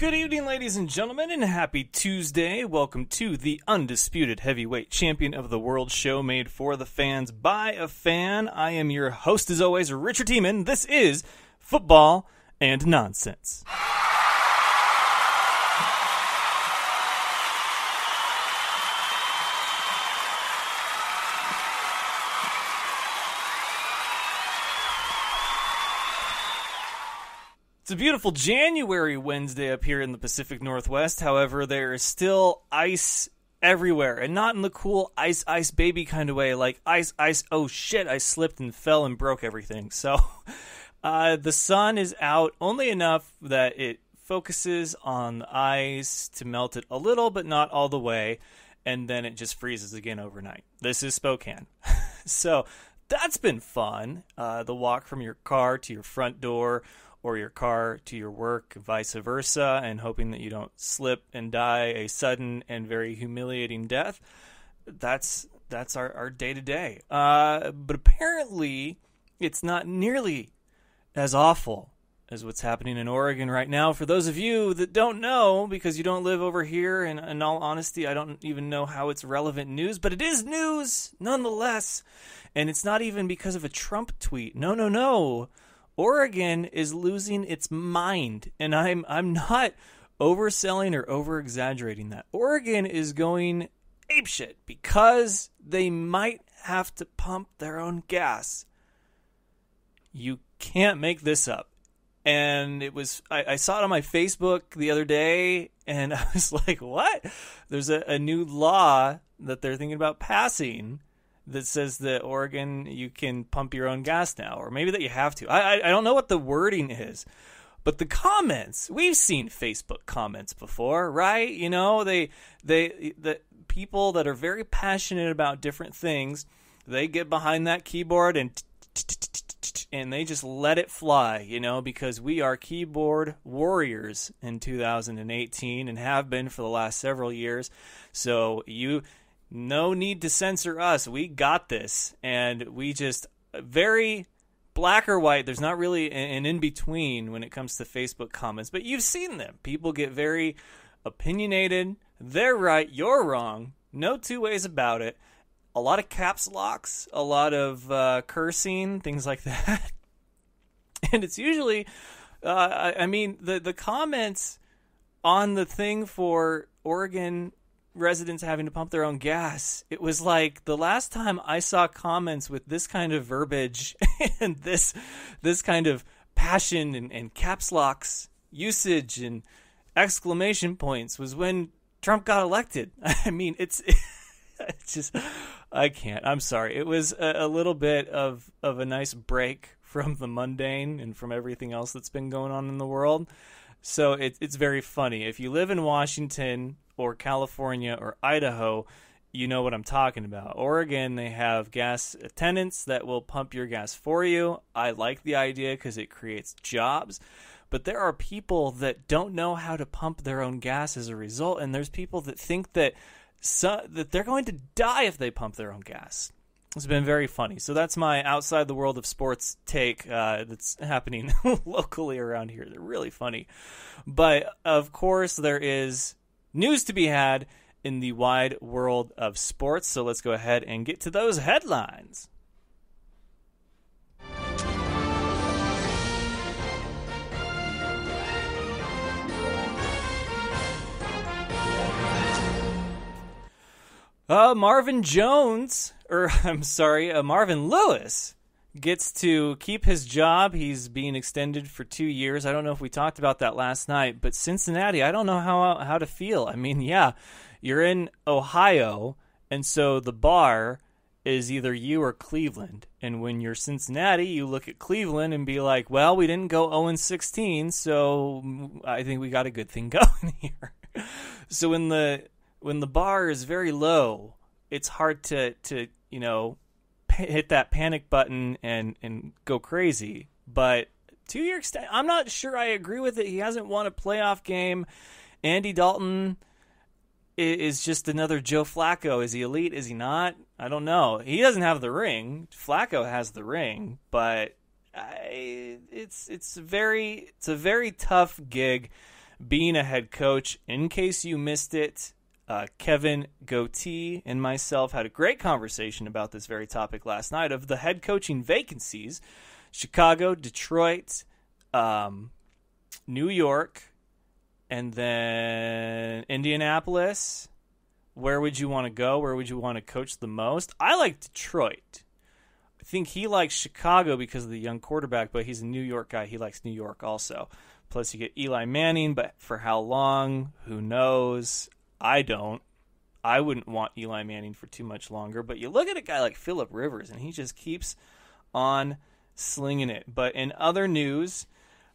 Good evening, ladies and gentlemen, and happy Tuesday. Welcome to the undisputed heavyweight champion of the world show made for the fans by a fan. I am your host, as always, Richard Tiemann. This is Football and Nonsense. It's a beautiful January Wednesday up here in the Pacific Northwest. However, there is still ice everywhere, and not in the cool ice baby kind of way, like ice, oh shit, I slipped and fell and broke everything. So the sun is out only enough that it focuses on the ice to melt it a little, but not all the way, and then it just freezes again overnight. This is Spokane. So that's been fun. The walk from your car to your front door, or your car to your work, vice versa, and hoping that you don't slip and die a sudden and very humiliating death. That's our day-to-day. But apparently, it's not nearly as awful as what's happening in Oregon right now. For those of you that don't know, because you don't live over here, and in all honesty, I don't even know how it's relevant news, but it is news nonetheless. And it's not even because of a Trump tweet. No. Oregon is losing its mind, and I'm not overselling or over-exaggerating that. Oregon is going apeshit because they might have to pump their own gas. You can't make this up. And I saw it on my Facebook the other day, and I was like, what? There's a new law that they're thinking about passing that says that Oregon, you can pump your own gas now, or maybe that you have to. I don't know what the wording is, but the comments, we've seen Facebook comments before, right? You know, the people that are very passionate about different things, they get behind that keyboard and they just let it fly, you know, because we are keyboard warriors in 2018 and have been for the last several years. So no need to censor us. We got this. And we just, very black or white. There's not really an in-between when it comes to Facebook comments. But you've seen them. People get very opinionated. They're right. You're wrong. No two ways about it. A lot of caps locks. A lot of cursing. Things like that. And it's usually, the comments on the thing for Oregon residents having to pump their own gas, it was like the last time I saw comments with this kind of verbiage and this kind of passion and caps locks usage and exclamation points was when Trump got elected. I mean, it's just, I can't. I'm sorry. It was a little bit of a nice break from the mundane and from everything else that's been going on in the world. So it's very funny. If you live in Washington or California or Idaho, you know what I'm talking about. Oregon, they have gas attendants that will pump your gas for you. I like the idea because it creates jobs. But there are people that don't know how to pump their own gas as a result, and there's people that think that they're going to die if they pump their own gas. It's been very funny. So that's my outside the world of sports take that's happening locally around here. They're really funny. But, of course, there is news to be had in the wide world of sports. So let's go ahead and get to those headlines. Marvin Lewis gets to keep his job. He's being extended for 2 years. I don't know if we talked about that last night, but Cincinnati, I don't know how to feel. I mean, yeah, you're in Ohio, and so the bar is either you or Cleveland. And when you're Cincinnati, you look at Cleveland and be like, well, we didn't go 0-16, so I think we got a good thing going here. So when the bar is very low, it's hard to hit that panic button and go crazy. But 2 year extension, I'm not sure I agree with it. He hasn't won a playoff game. Andy Dalton is just another Joe Flacco. Is he elite? Is he not? I don't know. He doesn't have the ring. Flacco has the ring, but it's a very tough gig. being a head coach. In case you missed it, Kevin Goatee and myself had a great conversation about this very topic last night of the head coaching vacancies. Chicago, Detroit, New York, and then Indianapolis. Where would you want to go? Where would you want to coach the most? I like Detroit. I think he likes Chicago because of the young quarterback, but he's a New York guy. He likes New York also. Plus, you get Eli Manning, but for how long? Who knows? I don't. I wouldn't want Eli Manning for too much longer. But you look at a guy like Phillip Rivers, and he just keeps on slinging it. But in other news,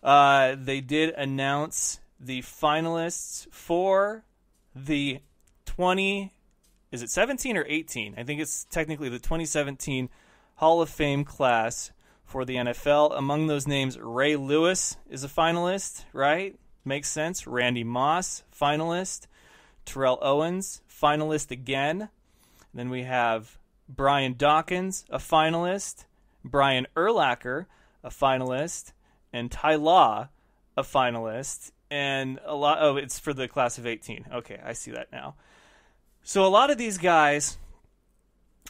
they did announce the finalists for the 17 or 18? I think it's technically the 2017 Hall of Fame class for the NFL. Among those names, Ray Lewis is a finalist, right? Makes sense. Randy Moss, finalist. Terrell Owens, finalist again. Then we have Brian Dawkins, a finalist. Brian Urlacher, a finalist. And Ty Law, a finalist. And it's for the class of 18. Okay, I see that now. So a lot of these guys,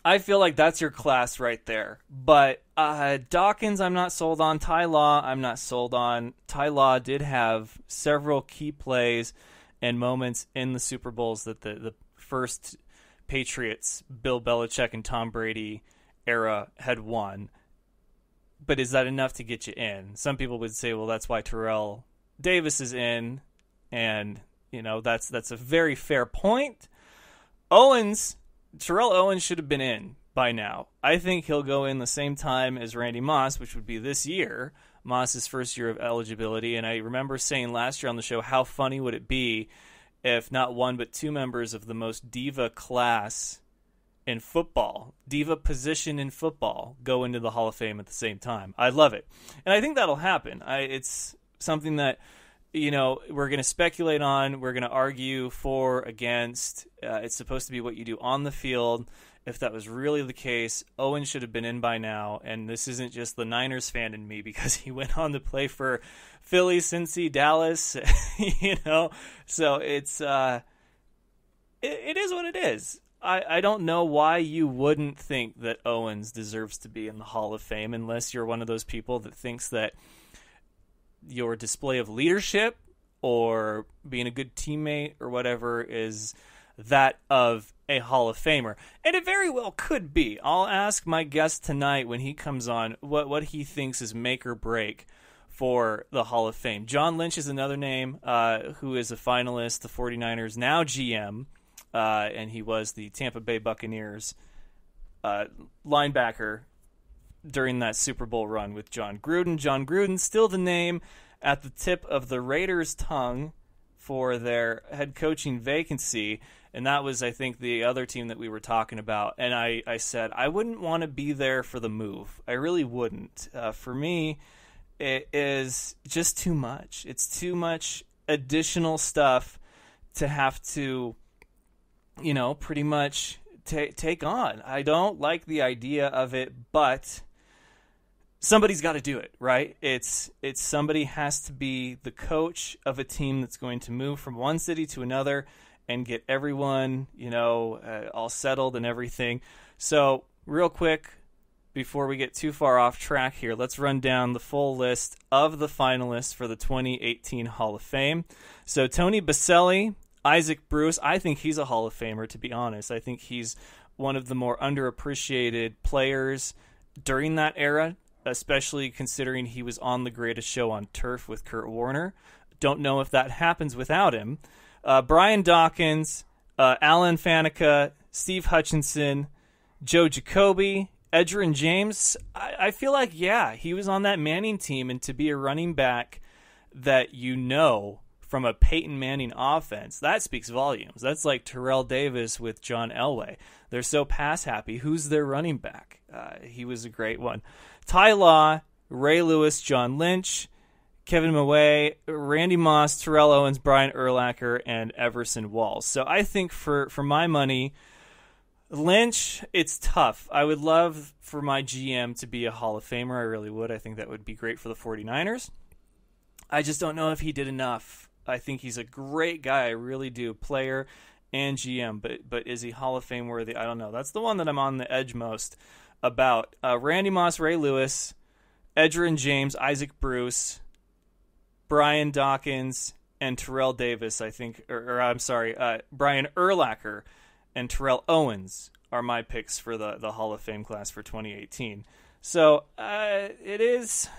I feel like that's your class right there. But Dawkins, I'm not sold on. Ty Law, I'm not sold on. Ty Law did have several key plays and moments in the Super Bowls that the first Patriots, Bill Belichick and Tom Brady era had won. But is that enough to get you in? Some people would say, well, that's why Terrell Davis is in. And, that's a very fair point. Terrell Owens should have been in by now. I think he'll go in the same time as Randy Moss, which would be this year, Moss's first year of eligibility. And I remember saying last year on the show, how funny would it be if not one but two members of the most diva class in football, diva position in football, go into the Hall of Fame at the same time. I love it. And I think that'll happen. It's something that we're going to speculate on. We're going to argue for, against. It's supposed to be what you do on the field. If that was really the case, Owen should have been in by now. And this isn't just the Niners fan in me because he went on to play for Philly, Cincy, Dallas, So it's it is what it is. I don't know why you wouldn't think that Owens deserves to be in the Hall of Fame unless you're one of those people that thinks that your display of leadership or being a good teammate or whatever is that of a Hall of Famer. And it very well could be. I'll ask my guest tonight when he comes on what he thinks is make or break for the Hall of Fame. John Lynch is another name who is a finalist, the 49ers now GM, and he was the Tampa Bay Buccaneers linebacker during that Super Bowl run with John Gruden. John Gruden, still the name at the tip of the Raiders' tongue for their head coaching vacancy, and that was, I think, the other team that we were talking about. And I said, I wouldn't want to be there for the move. I really wouldn't. For me, it is just too much. It's too much additional stuff to have to, pretty much take on. I don't like the idea of it, but somebody's got to do it, right? It's somebody has to be the coach of a team that's going to move from one city to another and get everyone, all settled and everything. So real quick, before we get too far off track here, let's run down the full list of the finalists for the 2018 Hall of Fame. So Tony Baselli, Isaac Bruce, I think he's a Hall of Famer, to be honest. I think he's one of the more underappreciated players during that era, especially considering he was on The Greatest Show on Turf with Kurt Warner. Don't know if that happens without him. Brian Dawkins, Alan Faneca, Steve Hutchinson, Joe Jacoby, Edgerrin James. I feel like, he was on that Manning team, and to be a running back that from a Peyton Manning offense, that speaks volumes. That's like Terrell Davis with John Elway. They're so pass happy. Who's their running back? He was a great one. Ty Law, Ray Lewis, John Lynch, Kevin Maway, Randy Moss, Terrell Owens, Brian Urlacher, and Everson Walls. So I think for my money, Lynch, it's tough. I would love for my GM to be a Hall of Famer. I really would. I think that would be great for the 49ers. I just don't know if he did enough I think he's a great guy. I really do. Player and GM. But is he Hall of Fame worthy? I don't know. That's the one that I'm on the edge most about. Randy Moss, Ray Lewis, Edgerrin James, Isaac Bruce, Brian Dawkins, and Terrell Davis, I think. I'm sorry, Brian Urlacher and Terrell Owens are my picks for the Hall of Fame class for 2018. So it's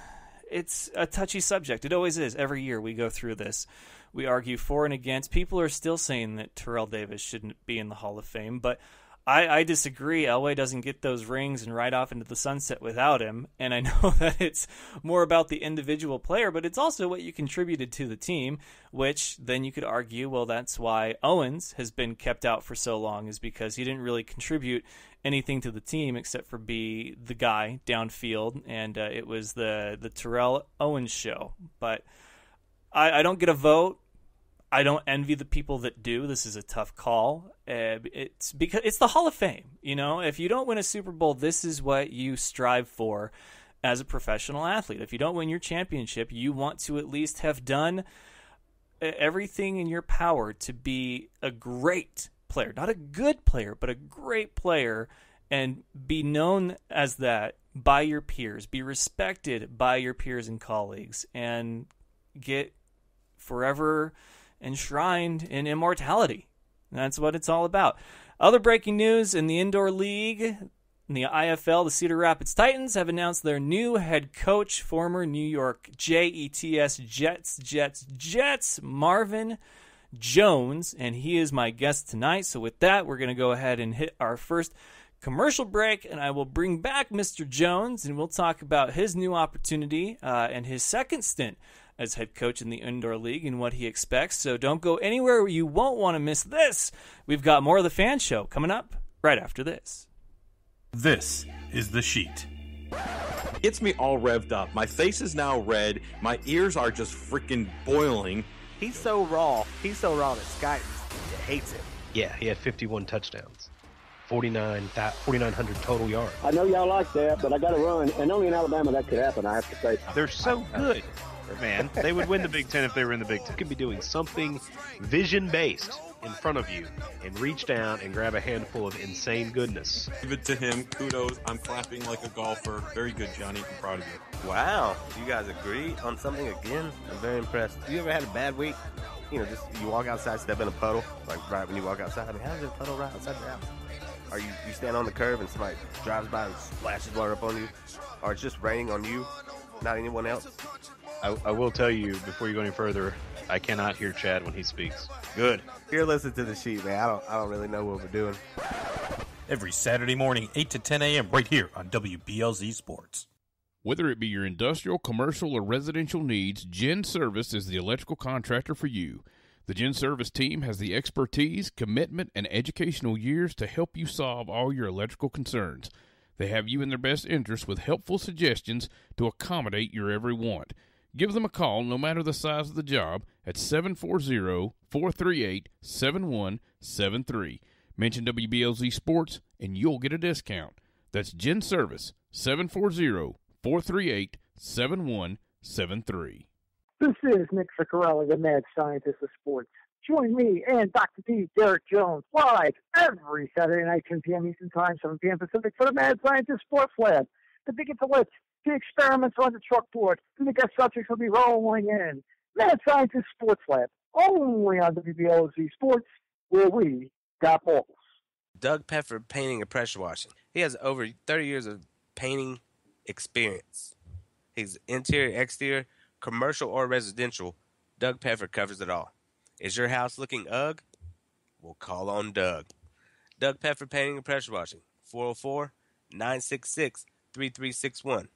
a touchy subject. It always is. Every year we go through this. We argue for and against. People are still saying that Terrell Davis shouldn't be in the Hall of Fame, but I disagree. Elway doesn't get those rings and ride off into the sunset without him, and I know that it's more about the individual player, but it's also what you contributed to the team, which then you could argue, well, that's why Owens has been kept out for so long, is because he didn't really contribute anything to the team except for be the guy downfield, and it was the Terrell Owens show. But I don't get a vote. I don't envy the people that do. This is a tough call. It's because it's the Hall of Fame. You know, if you don't win a Super Bowl, this is what you strive for as a professional athlete. If you don't win your championship, you want to at least have done everything in your power to be a great player, not a good player, but a great player, and be known as that by your peers, be respected by your peers and colleagues, and get forever enshrined in immortality. That's what it's all about. Other breaking news in the indoor league, in the IFL, the Cedar Rapids Titans have announced their new head coach, former New York Jets, Marvin Jones, and he is my guest tonight. So with that, we're going to go ahead and hit our first commercial break, and I will bring back Mr. Jones, and we'll talk about his new opportunity and his second stint as head coach in the indoor league and what he expects. So don't go anywhere where you won't want to miss this. We've got more of the Fan Show coming up right after this. This is The Sheet. Gets me all revved up. My face is now red. My ears are just freaking boiling. He's so raw that Sky hates him. Yeah, he had 51 touchdowns, 4,900 total yards. I know y'all like that, but I got to run. And only in Alabama that could happen, I have to say. They're so good, man. They would win the Big Ten if they were in the Big Ten. You could be doing something vision-based in front of you and reach down and grab a handful of insane goodness. Give it to him. Kudos. I'm clapping like a golfer. Very good, Johnny. I'm proud of you. Wow, you guys agree on something again? I'm very impressed. You ever had a bad week? You know, just you walk outside, step in a puddle, like right when you walk outside. I mean, how's there a puddle right outside your house? Or you stand on the curb and somebody drives by and splashes water up on you? Or it's just raining on you, not anyone else? I will tell you, before you go any further, I cannot hear Chad when he speaks. Good. Here, listen to the sheet, man. I don't really know what we're doing. Every Saturday morning, 8 to 10 a.m. right here on WBLZ Sports. Whether it be your industrial, commercial, or residential needs, Gen Service is the electrical contractor for you. The Gen Service team has the expertise, commitment, and educational years to help you solve all your electrical concerns. They have you in their best interest with helpful suggestions to accommodate your every want. Give them a call, no matter the size of the job, at 740-438-7173. Mention WBLZ Sports, and you'll get a discount. That's Gen Service, 740-438-7173. This is Nick Ciccarelli, the mad scientist of sports. Join me and Dr. D, Derek Jones, live every Saturday night, 10 p.m. Eastern Time, 7 p.m. Pacific, for the Mad Scientist Sports Lab. The big intellect, the experiments on the chalkboard, and the guest subjects will be rolling in. Mad Scientist Sports Lab, only on WBLZ Sports, where we got balls. Doug Peffer Painting and Pressure Washing. He has over 30 years of painting experience. He's interior, exterior, commercial, or residential. Doug Peffer covers it all. Is your house looking ugh? We'll call on Doug. Doug Peffer Painting and Pressure Washing, 404-966-3361.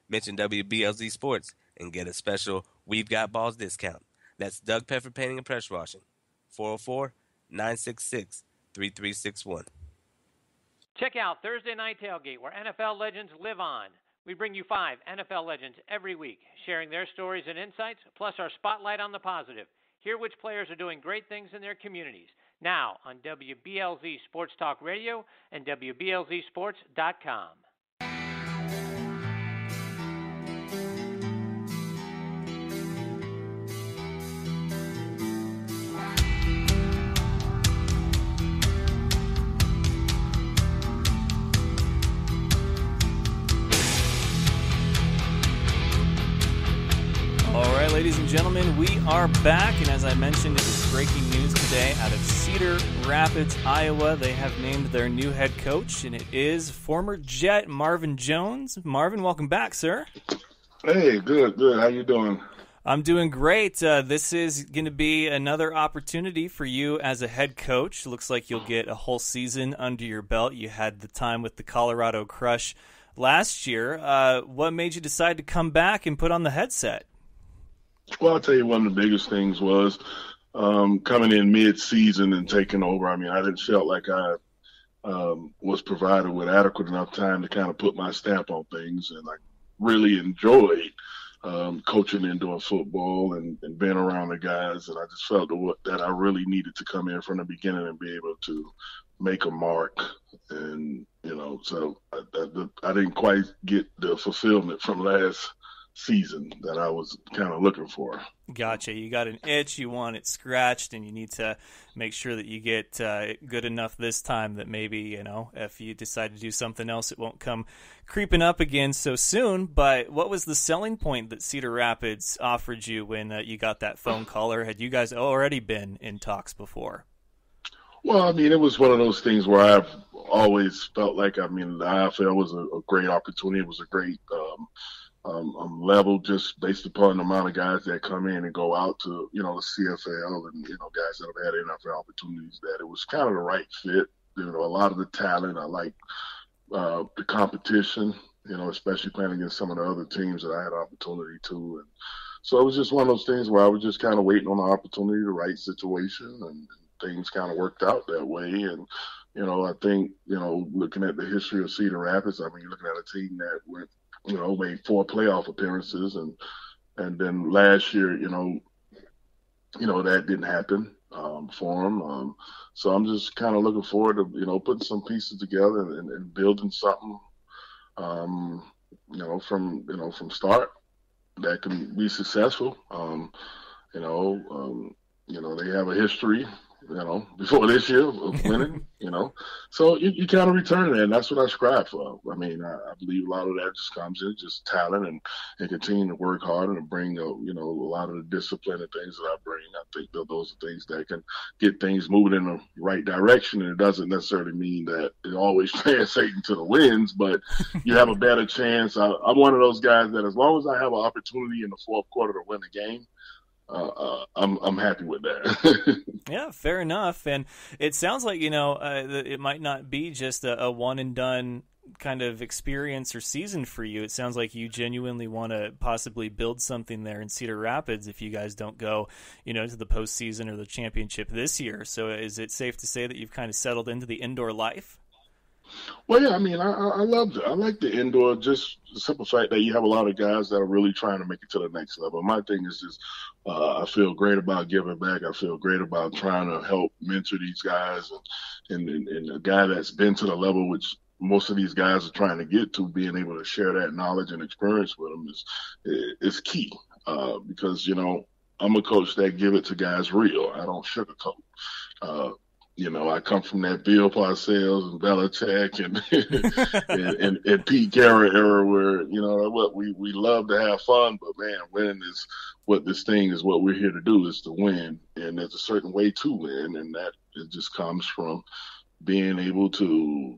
Mention WBLZ Sports and get a special We've Got Balls discount. That's Doug Peffer Painting and Pressure Washing, 404-966-3361. Check out Thursday Night Tailgate, where NFL legends live on. We bring you 5 NFL legends every week, sharing their stories and insights, plus our spotlight on the positive. Hear which players are doing great things in their communities. Now on WBLZ Sports Talk Radio and WBLZSports.com. gentlemen, we are back, and as I mentioned, it is breaking news today out of Cedar Rapids, Iowa. They have named their new head coach, and it is former Jet Marvin Jones. Marvin, welcome back, sir. Hey, good. How you doing? I'm doing great. This is going to be another opportunity for you as a head coach. Looks like you'll get a whole season under your belt. You had the time with the Colorado Crush last year. What made you decide to come back and put on the headset? Well, I'll tell you, one of the biggest things was coming in mid-season and taking over. I mean, I didn't feel like I was provided with adequate enough time to kind of put my stamp on things, and I really enjoyed coaching indoor football and being around the guys, and I just felt that I really needed to come in from the beginning and be able to make a mark. And, so I didn't quite get the fulfillment from last season that I was kind of looking for. Gotcha. You got an itch, you want it scratched, and you need to make sure that you get good enough this time that maybe, if you decide to do something else, it won't come creeping up again so soon. But what was the selling point that Cedar Rapids offered you when you got that phone call, or had you guys already been in talks before? Well, I mean, it was one of those things where I've always felt like, the IFL was a great opportunity. It was a great level, just based upon the amount of guys that come in and go out to, the CFL and, guys that have had NFL opportunities, that it was kind of the right fit. A lot of the talent. I like the competition, especially playing against some of the other teams that I had opportunity to. And so it was just one of those things where I was just kind of waiting on the opportunity, the right situation, and things kind of worked out that way. And, I think, looking at the history of Cedar Rapids, you're looking at a team that went, made 4 playoff appearances, and then last year, that didn't happen for them. So I'm just kind of looking forward to, putting some pieces together and building something, from start that can be successful. They have a history, before this year of winning, So you kind of return to that, and that's what I strive for. I believe a lot of that just comes in just talent and continue to work hard and bring, a lot of the discipline and things that I bring. I think that those are things that can get things moving in the right direction, and it doesn't necessarily mean that it always translates into the wins, but you have a better chance. I'm one of those guys that as long as I have an opportunity in the fourth quarter to win the game, I'm happy with that. Yeah, fair enough. And it sounds like, it might not be just a one and done kind of experience or season for you. It sounds like you genuinely want to possibly build something there in Cedar Rapids if you guys don't go, to the postseason or the championship this year. So is it safe to say that you've kind of settled into the indoor life? Well, yeah, I loved it. I like the indoor, just the simple fact that you have a lot of guys that are really trying to make it to the next level. My thing is just I feel great about giving back. I feel great about trying to help mentor these guys, and a guy that's been to the level which most of these guys are trying to get to, being able to share that knowledge and experience with them is key, because, I'm a coach that give it to guys real. I don't sugarcoat. I come from that Bill Parcells and Belichick and Pete Carroll era where, we love to have fun, but man, winning is what this thing is, what we're here to do, is to win. And there's a certain way to win, and that it just comes from being able to,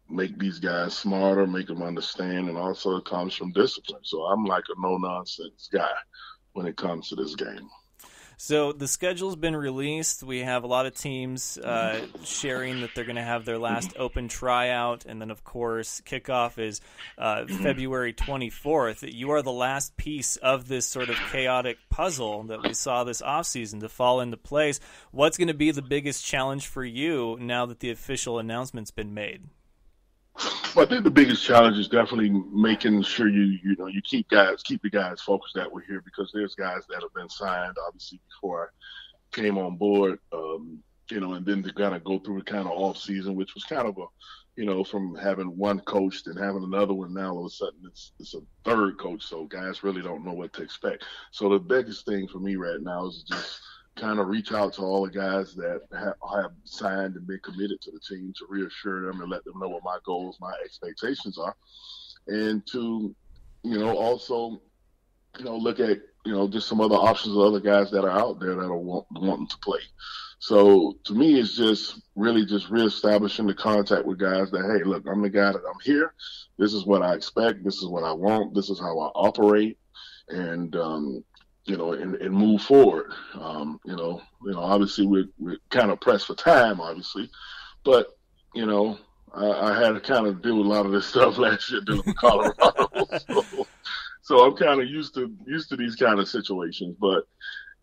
make these guys smarter, make them understand, and also it comes from discipline. So I'm like a no-nonsense guy when it comes to this game. So the schedule's been released. We have a lot of teams sharing that they're going to have their last open tryout. And then, of course, kickoff is February 24th. You are the last piece of this sort of chaotic puzzle that we saw this offseason to fall into place. What's going to be the biggest challenge for you now that the official announcement's been made? Well, I think the biggest challenge is definitely making sure you keep the guys focused that we're here, because there's guys that have been signed obviously before I came on board, and then to kind of go through a kind of off season, which was kind of from having one coach and having another one. Now all of a sudden it's a third coach, so guys really don't know what to expect. So the biggest thing for me right now is just kind of reach out to all the guys that have signed and been committed to the team, to reassure them and let them know what my goals, my expectations are, and to, also look at, just some other options of other guys that are out there that are wanting to play. So to me, it's just really just reestablishing the contact with guys that, hey, look, I'm the guy that I'm here. This is what I expect. This is what I want. This is how I operate. And, and move forward. Obviously we're kind of pressed for time, obviously, but, I had to kind of deal with a lot of this stuff last year dealing with Colorado. So I'm kind of used to these kind of situations. But,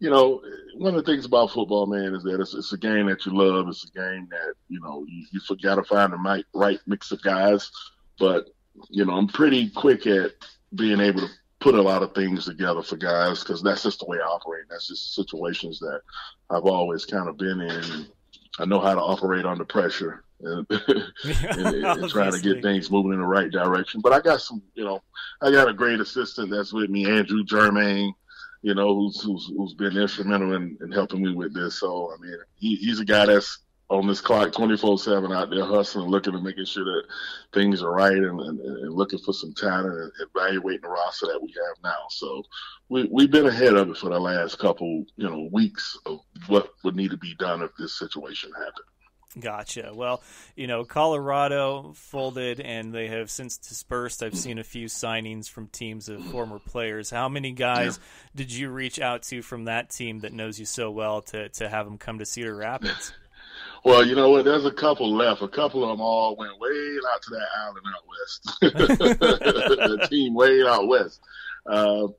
one of the things about football, man, is that it's a game that you love. It's a game that, you got to find the right mix of guys. But, I'm pretty quick at being able to put a lot of things together for guys because that's just the way I operate. That's just situations that I've always kind of been in. And I know how to operate under pressure and try to get things moving in the right direction. But I got I got a great assistant that's with me, Andrew Germain, who's been instrumental in helping me with this. So, I mean, he's a guy that's on this clock 24/7 out there hustling, looking and making sure that things are right and looking for some talent and evaluating the roster that we have now. So we've been ahead of it for the last couple, weeks of what would need to be done if this situation happened. Gotcha. Well, Colorado folded and they have since dispersed. I've seen a few signings from teams of former players. How many guys did you reach out to from that team that knows you so well to have them come to Cedar Rapids? Well, you know what? There's a couple left. A couple of them all went way out to that island out west. The team way out west. And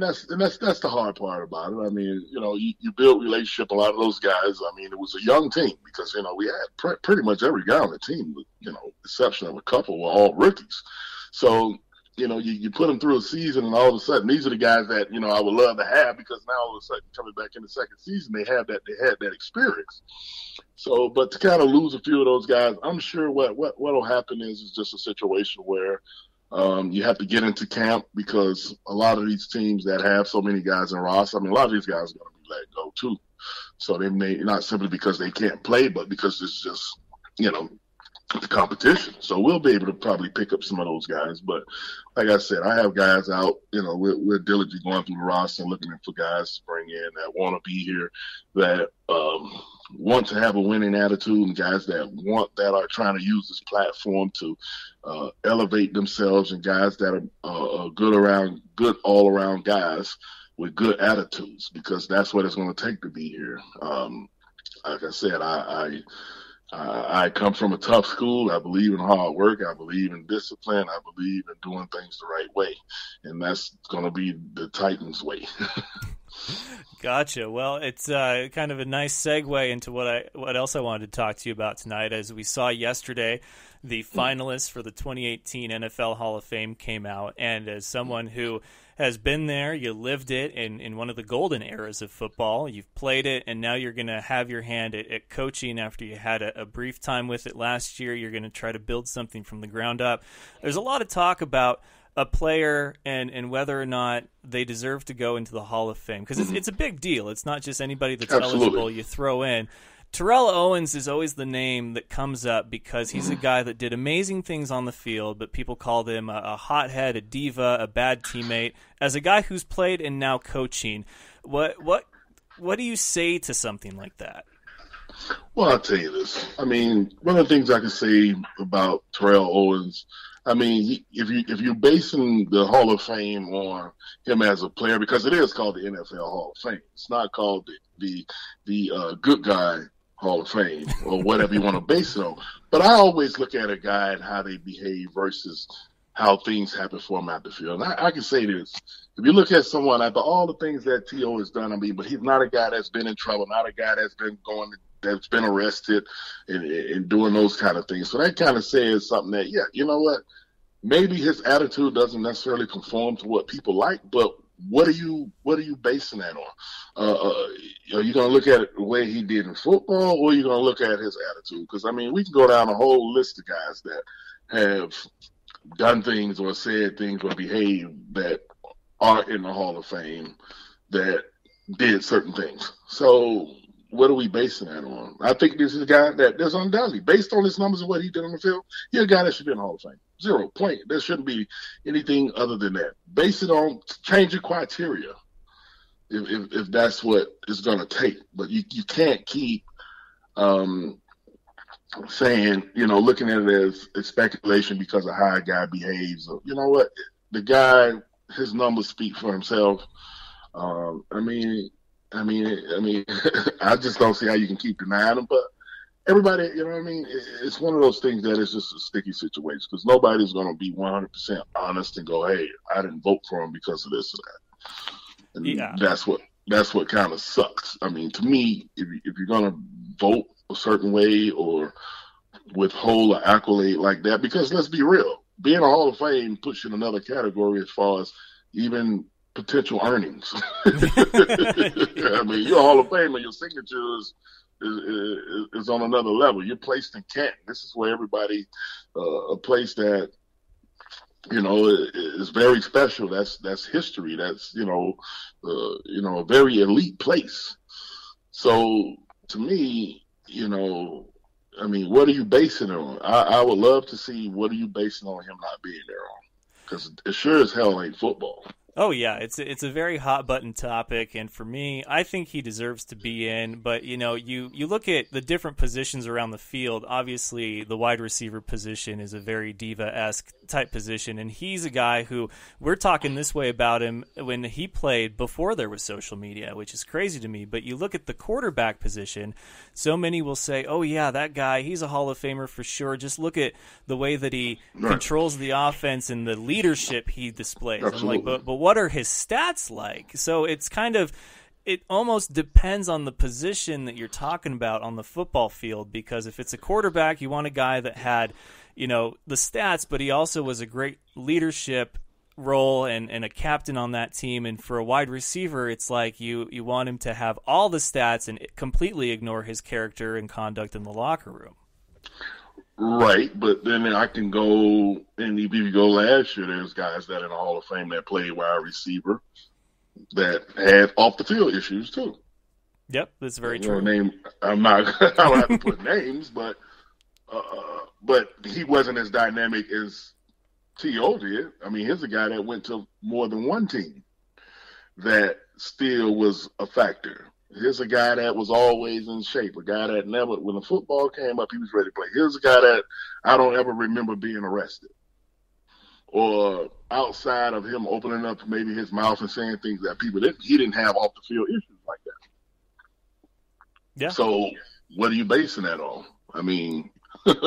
that's the hard part about it. I mean, you build relationship. A lot of those guys. I mean, it was a young team because we had pretty much every guy on the team, with exception of a couple, were all rookies. So you put them through a season, and all of a sudden, these are the guys that I would love to have because now all of a sudden, coming back in the second season, they had that experience. So, but to kind of lose a few of those guys, I'm sure what'll happen is just a situation where you have to get into camp because a lot of these teams that have so many guys in roster, I mean, a lot of these guys are going to be let go too. So they may not simply because they can't play, but because it's just the competition. So we'll be able to probably pick up some of those guys. But like I said, I have guys out, we're diligently going through the roster and looking for guys to bring in that want to be here, that want to have a winning attitude, and guys that are trying to use this platform to elevate themselves, and guys that are good all around guys with good attitudes, because that's what it's going to take to be here. Like I said, I come from a tough school. I believe in hard work. I believe in discipline. I believe in doing things the right way. And that's going to be the Titans way. Gotcha. Well, it's kind of a nice segue into what else I wanted to talk to you about tonight. As we saw yesterday, the finalists for the 2018 NFL Hall of Fame came out. And as someone who has been there, you lived it in one of the golden eras of football. You've played it, and now you're going to have your hand at coaching after you had a brief time with it last year. You're going to try to build something from the ground up. There's a lot of talk about a player and whether or not they deserve to go into the Hall of Fame, because it's a big deal. It's not just anybody that's eligible you throw in. Terrell Owens is always the name that comes up because he's a guy that did amazing things on the field, but people called him a hothead, a diva, a bad teammate. As a guy who's played and now coaching, what do you say to something like that? Well, I'll tell you this. I mean, one of the things I can say about Terrell Owens, I mean, if you're basing the Hall of Fame on him as a player, because it is called the NFL Hall of Fame, it's not called the good guy Hall of Fame or whatever you want to base it on. But I always look at a guy and how they behave versus how things happen for him out the field. And I can say this. If you look at someone, after all the things that T.O. has done, I mean, but he's not a guy that's been in trouble, not a guy that's been arrested and doing those kind of things. So that kind of says something that, yeah, you know what? Maybe his attitude doesn't necessarily conform to what people like, but what are you basing that on? Are you going to look at it the way he did in football, or are you going to look at his attitude? Because, I mean, we can go down a whole list of guys that have done things or said things or behaved that are in the Hall of Fame that did certain things. So what are we basing that on? I think this is a guy that there's undoubtedly, based on his numbers and what he did on the field, he's a guy that should be in the Hall of Fame. Zero. Plain. There shouldn't be anything other than that. Base it on change your criteria if that's what it's going to take. But you can't keep saying, looking at it as speculation because of how a guy behaves. You know what? The guy, his numbers speak for himself. I mean, I just don't see how you can keep denying him. But everybody, it's one of those things that is just a sticky situation because nobody's going to be 100% honest and go, hey, I didn't vote for him because of this or that. And that's what kind of sucks. I mean, to me, if you're going to vote a certain way or withhold an accolade like that, because let's be real, being a Hall of Fame puts you in another category as far as even potential earnings. I mean, you're a Hall of Fame and your signature is on another level. You're placed in Canton. This is where everybody, a place that, is very special. That's history. That's, a very elite place. So to me, what are you basing it on? I would love to see what are you basing on him not being there on? Because it sure as hell ain't football. Oh yeah, it's a very hot button topic, and for me, I think he deserves to be in. But you look at the different positions around the field. Obviously, the wide receiver position is a very diva-esque type position, and he's a guy who we're talking this way about him when he played before there was social media, which is crazy to me. But you look at the quarterback position, so many will say, "Oh yeah, that guy, he's a Hall of Famer for sure." Just look at the way that he controls the offense and the leadership he displays. Absolutely. I'm like, but what are his stats like? So it's it almost depends on the position that you're talking about on the football field, because if it's a quarterback, you want a guy that had, the stats, but he also was a great leadership role and a captain on that team. And for a wide receiver, it's like you want him to have all the stats and completely ignore his character and conduct in the locker room. Right, but then I can go, and if you go last year, there's guys that in the Hall of Fame that played wide receiver that had off the field issues too. Yep, that's very true. I don't have to put names, but he wasn't as dynamic as T.O. did. I mean, here's a guy that went to more than one team that still was a factor. Here's a guy that was always in shape, a guy that never, when the football came up, he was ready to play. Here's a guy that I don't ever remember being arrested. Or outside of him opening up maybe his mouth and saying things that people didn't, he didn't have off the field issues like that. Yeah. So what are you basing that on? I mean, we'll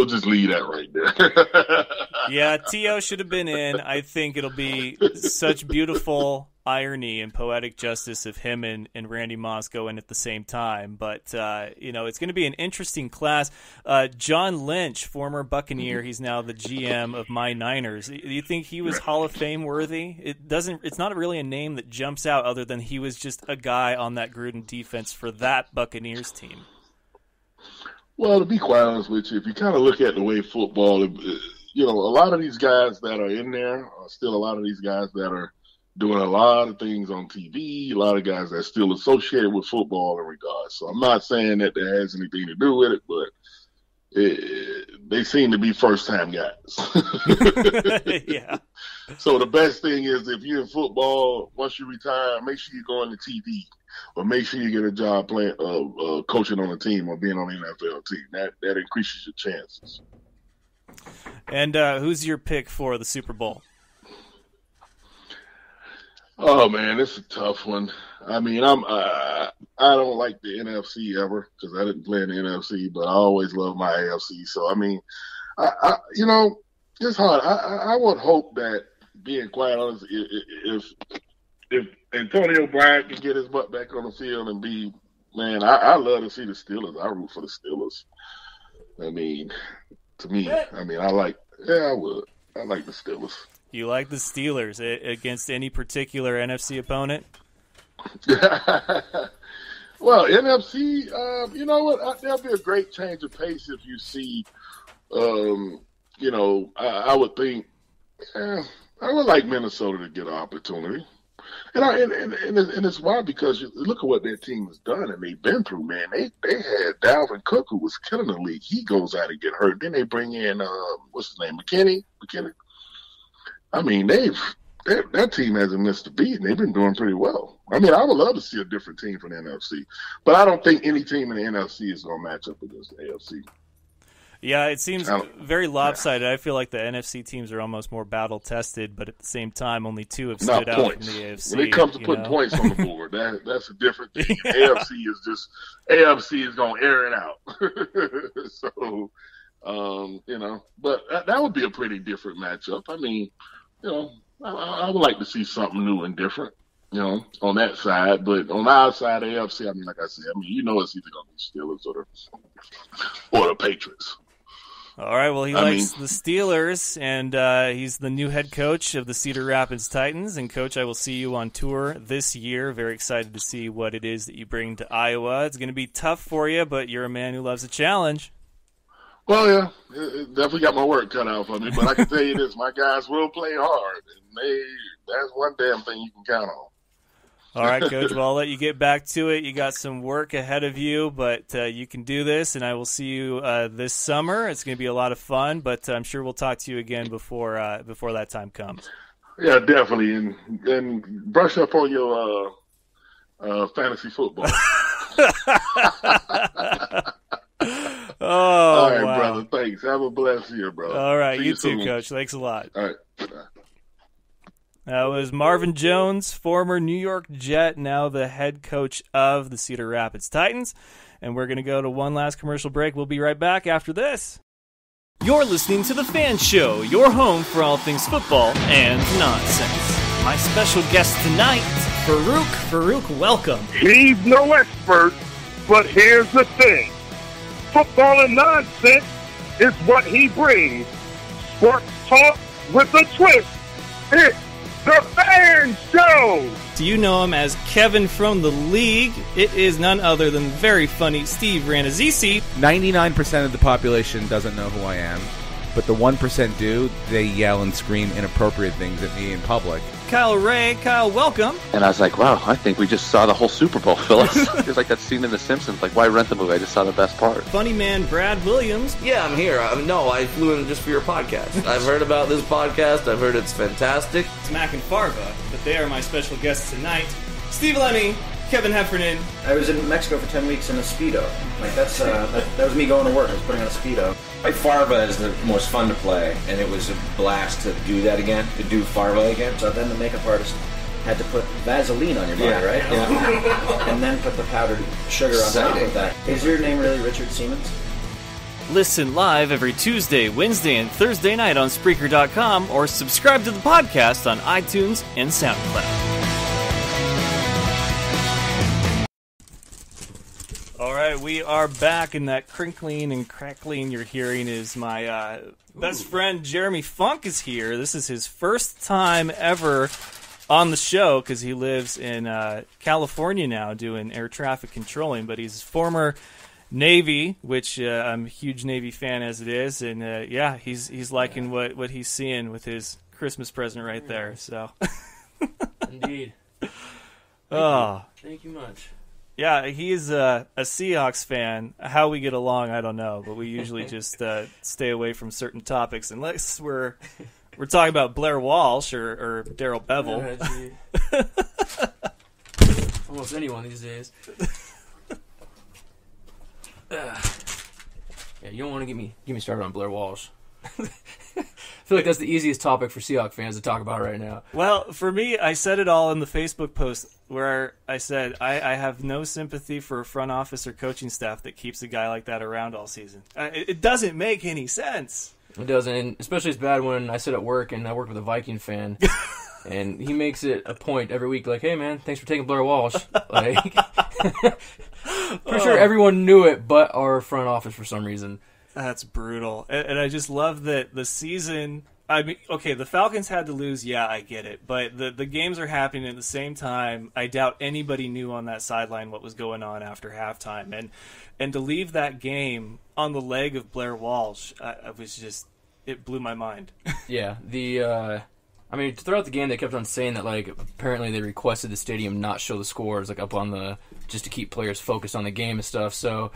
just leave that right there. Yeah, T.O. should have been in. I think it'll be such beautiful irony and poetic justice of him and Randy Moss go in at the same time. But, it's going to be an interesting class. John Lynch, former Buccaneer, he's now the GM of my Niners. Do you think he was Hall of Fame worthy? It's not really a name that jumps out other than he was just a guy on that Gruden defense for that Buccaneers team. Well, to be quite honest with you, if you kind of look at the way football, a lot of these guys that are in there are still a lot of these guys that are doing a lot of things on TV, a lot of guys that are still associated with football in regards. So I'm not saying that has anything to do with it, but they seem to be first-time guys. Yeah. So the best thing is if you're in football, once you retire, make sure you go on the TV. Or make sure you get a job playing, coaching on a team or being on the NFL team. That increases your chances. And who's your pick for the Super Bowl? Oh man, it's a tough one. I mean, I don't like the NFC ever because I didn't play in the NFC, but I always love my AFC. So I mean, it's hard. I would hope that, being quite honest, if Antonio Brown can get his butt back on the field and be, man, I love to see the Steelers. I root for the Steelers. I mean, to me, I would. I like the Steelers. You like the Steelers against any particular NFC opponent? Well, NFC, you know what? There'll be a great change of pace if you see, I would think, I would like Minnesota to get an opportunity. And it's wild because look at what their team has done and they've been through, man. They had Dalvin Cook, who was killing the league. He goes out and get hurt. Then they bring in what's his name, McKinney. I mean, that team hasn't missed a beat, and they've been doing pretty well. I mean, I would love to see a different team from the NFC, but I don't think any team in the NFC is going to match up against the AFC. Yeah, it seems very lopsided. I feel like the NFC teams are almost more battle-tested, but at the same time, only 2 have stood out from the AFC. When it comes to putting points on the board, that's a different thing. AFC is going to air it out. So, but that would be a pretty different matchup. I mean, I would like to see something new and different, on that side. But on our side, AFC, I mean, like I said, it's either going to be Steelers or the Patriots. All right, well, he likes the Steelers, and he's the new head coach of the Cedar Rapids Titans. And, Coach, I will see you on tour this year. Very excited to see what it is that you bring to Iowa. It's going to be tough for you, but you're a man who loves a challenge. Well, yeah, it definitely got my work cut out for me. But I can tell you this, my guys will play hard, and that's one damn thing you can count on. All right, Coach. Well, I'll let you get back to it. You got some work ahead of you, but you can do this, and I will see you this summer. It's going to be a lot of fun, but I'm sure we'll talk to you again before that time comes. Yeah, definitely, and brush up on your fantasy football. All right, wow. Brother. Thanks. Have a blessed year, brother. All right, see you soon. too, Coach. Thanks a lot. All right. That was Marvin Jones, former New York Jet, now the head coach of the Cedar Rapids Titans. And we're going to go to one last commercial break. We'll be right back after this. You're listening to The F.A.N Show, your home for all things football and nonsense. My special guest tonight, Farouk. Farouk, welcome. He's no expert, but here's the thing. Football and nonsense is what he brings. Sports talk with a twist. It's The F.A.N Show! Do you know him as Kevin from the League? It is none other than very funny Steve Ranazisi. 99% of the population doesn't know who I am, but the 1% do. They yell and scream inappropriate things at me in public. Kyle Ray. Kyle, welcome. And I was like, wow, I think we just saw the whole Super Bowl, Phyllis. It's like that scene in The Simpsons. Like, why rent the movie? I just saw the best part. Funny man Brad Williams. Yeah, I'm here. No, I flew in just for your podcast. I've heard about this podcast. I've heard it's fantastic. It's Mac and Farva, but they are my special guests tonight. Steve Lemmy, Kevin Heffernan. I was in Mexico for 10 weeks in a Speedo. Like, that was me going to work. I was putting on a Speedo. Farva is the most fun to play, and it was a blast to do that again, to do Farva again. So then the makeup artist had to put Vaseline on your body, right? Yeah. And then put the powdered sugar on top of that. Is your name really Richard Siemens? Listen live every Tuesday, Wednesday, and Thursday night on Spreaker.com or subscribe to the podcast on iTunes and SoundCloud. All right, we are back, and that crinkling and crackling you're hearing is my best friend Jeremy Funk is here. This is his first time ever on the show because he lives in California now doing air traffic controlling, but he's former Navy, which I'm a huge Navy fan as it is, and he's liking what he's seeing with his Christmas present right there. So, indeed. Thank you much. Yeah, he's a Seahawks fan. How we get along, I don't know, but we usually just stay away from certain topics unless we're talking about Blair Walsh or Darrell Bevel. Almost anyone these days. Yeah, you don't want to get me started on Blair Walsh. I feel like that's the easiest topic for Seahawks fans to talk about right now. Well, for me, I said it all in the Facebook post where I said I have no sympathy for a front office or coaching staff that keeps a guy like that around all season. It doesn't make any sense. It doesn't, and especially it's bad when I sit at work and I work with a Viking fan, and he makes it a point every week, like, "Hey man, thanks for taking Blair Walsh." Like, pretty sure everyone knew it, but our front office for some reason. That's brutal. And I just love that the season... I mean, okay, the Falcons had to lose. Yeah, I get it. But the games are happening at the same time. I doubt anybody knew on that sideline what was going on after halftime. And to leave that game on the leg of Blair Walsh, it blew my mind. Yeah, I mean, throughout the game, they kept on saying that, like, apparently they requested the stadium not show the scores, like, up on the, just to keep players focused on the game and stuff, so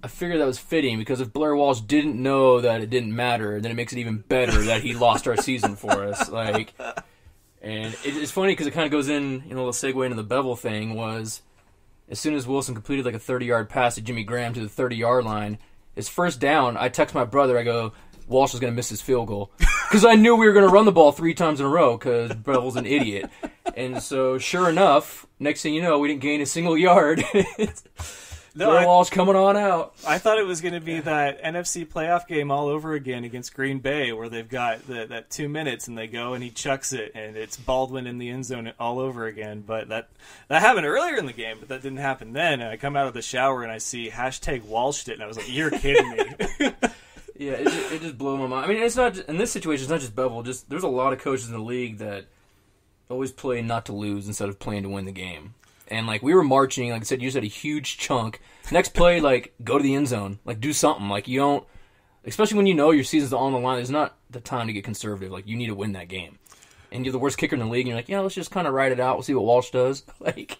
I figured that was fitting, because if Blair Walsh didn't know that it didn't matter, then it makes it even better that he lost our season for us, like, and it's funny, because it kind of goes in, you know, the segue into the Bevel thing was, as soon as Wilson completed, like, a 30-yard pass to Jimmy Graham to the 30-yard line, his first down, I text my brother, I go, Walsh is going to miss his field goal. Because I knew we were going to run the ball 3 times in a row because Bevel's an idiot. And so, sure enough, next thing you know, we didn't gain a single yard. Walsh coming on out. I thought it was going to be that NFC playoff game all over again against Green Bay where they've got that 2 minutes and they go and he chucks it and it's Baldwin in the end zone all over again. But that happened earlier in the game, but that didn't happen then. And I come out of the shower and I see #Walshed it and I was like, you're kidding me. Yeah, it just blew my mind. I mean, it's not in this situation. It's not just Bevel. Just there's a lot of coaches in the league that always play not to lose instead of playing to win the game. And like we were marching, like I said, you just had a huge chunk. Next play, like go to the end zone, like do something. Like you don't, especially when you know your season's on the line. There's not the time to get conservative. Like you need to win that game. And you're the worst kicker in the league. And you're like, yeah, let's just kind of ride it out. We'll see what Walsh does. Like.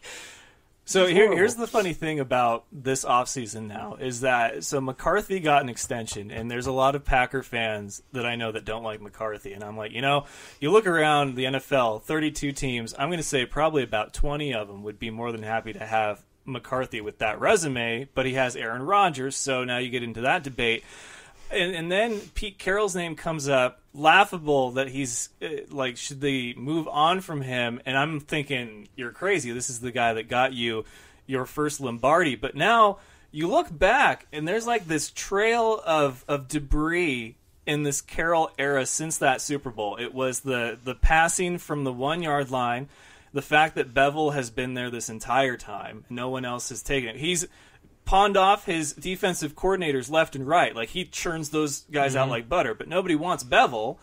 So here's the funny thing about this offseason now is that so McCarthy got an extension, and there's a lot of Packer fans that I know that don't like McCarthy. And I'm like, you know, you look around the NFL, 32 teams, I'm going to say probably about 20 of them would be more than happy to have McCarthy with that resume, but he has Aaron Rodgers, so now you get into that debate. And then Pete Carroll's name comes up, laughable that he's like, should they move on from him? And I'm thinking, you're crazy. This is the guy that got you your first Lombardi. But now you look back, and there's like this trail of debris in this Carroll era since that Super Bowl. It was the passing from the 1 yard line, the fact that Bevel has been there this entire time. No one else has taken it. He's pawned off his defensive coordinators left and right. Like, he churns those guys out like butter, but nobody wants Bevel.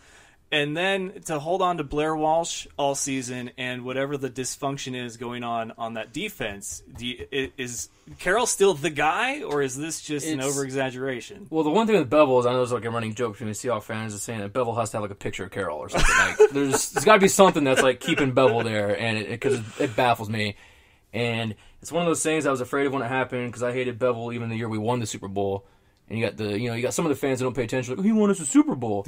And then to hold on to Blair Walsh all season and whatever the dysfunction is going on that defense, is Carroll still the guy, or is this just an over-exaggeration? Well, the one thing with Bevel is I know there's like a running joke between the Seahawks fans is saying that Bevel has to have like a picture of Carroll or something. Like, there's got to be something that's like keeping Bevel there, and because it baffles me. And it's one of those things I was afraid of when it happened because I hated Bevel even the year we won the Super Bowl. And you got some of the fans that don't pay attention, like, he won us a Super Bowl.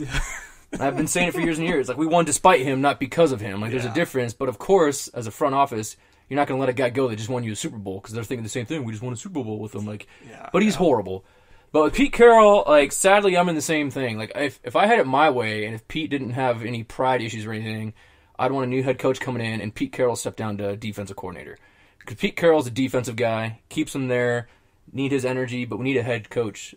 I've been saying it for years and years. Like, we won despite him, not because of him. Like, there's a difference. But, of course, as a front office, you're not going to let a guy go that just won you a Super Bowl because they're thinking the same thing. We just won a Super Bowl with him. Like, but he's horrible. But with Pete Carroll, like, sadly, I'm in the same thing. Like, if I had it my way and if Pete didn't have any pride issues or anything, I'd want a new head coach coming in and Pete Carroll step down to defensive coordinator. Because Pete Carroll's a defensive guy, keeps him there, need his energy, but we need a head coach.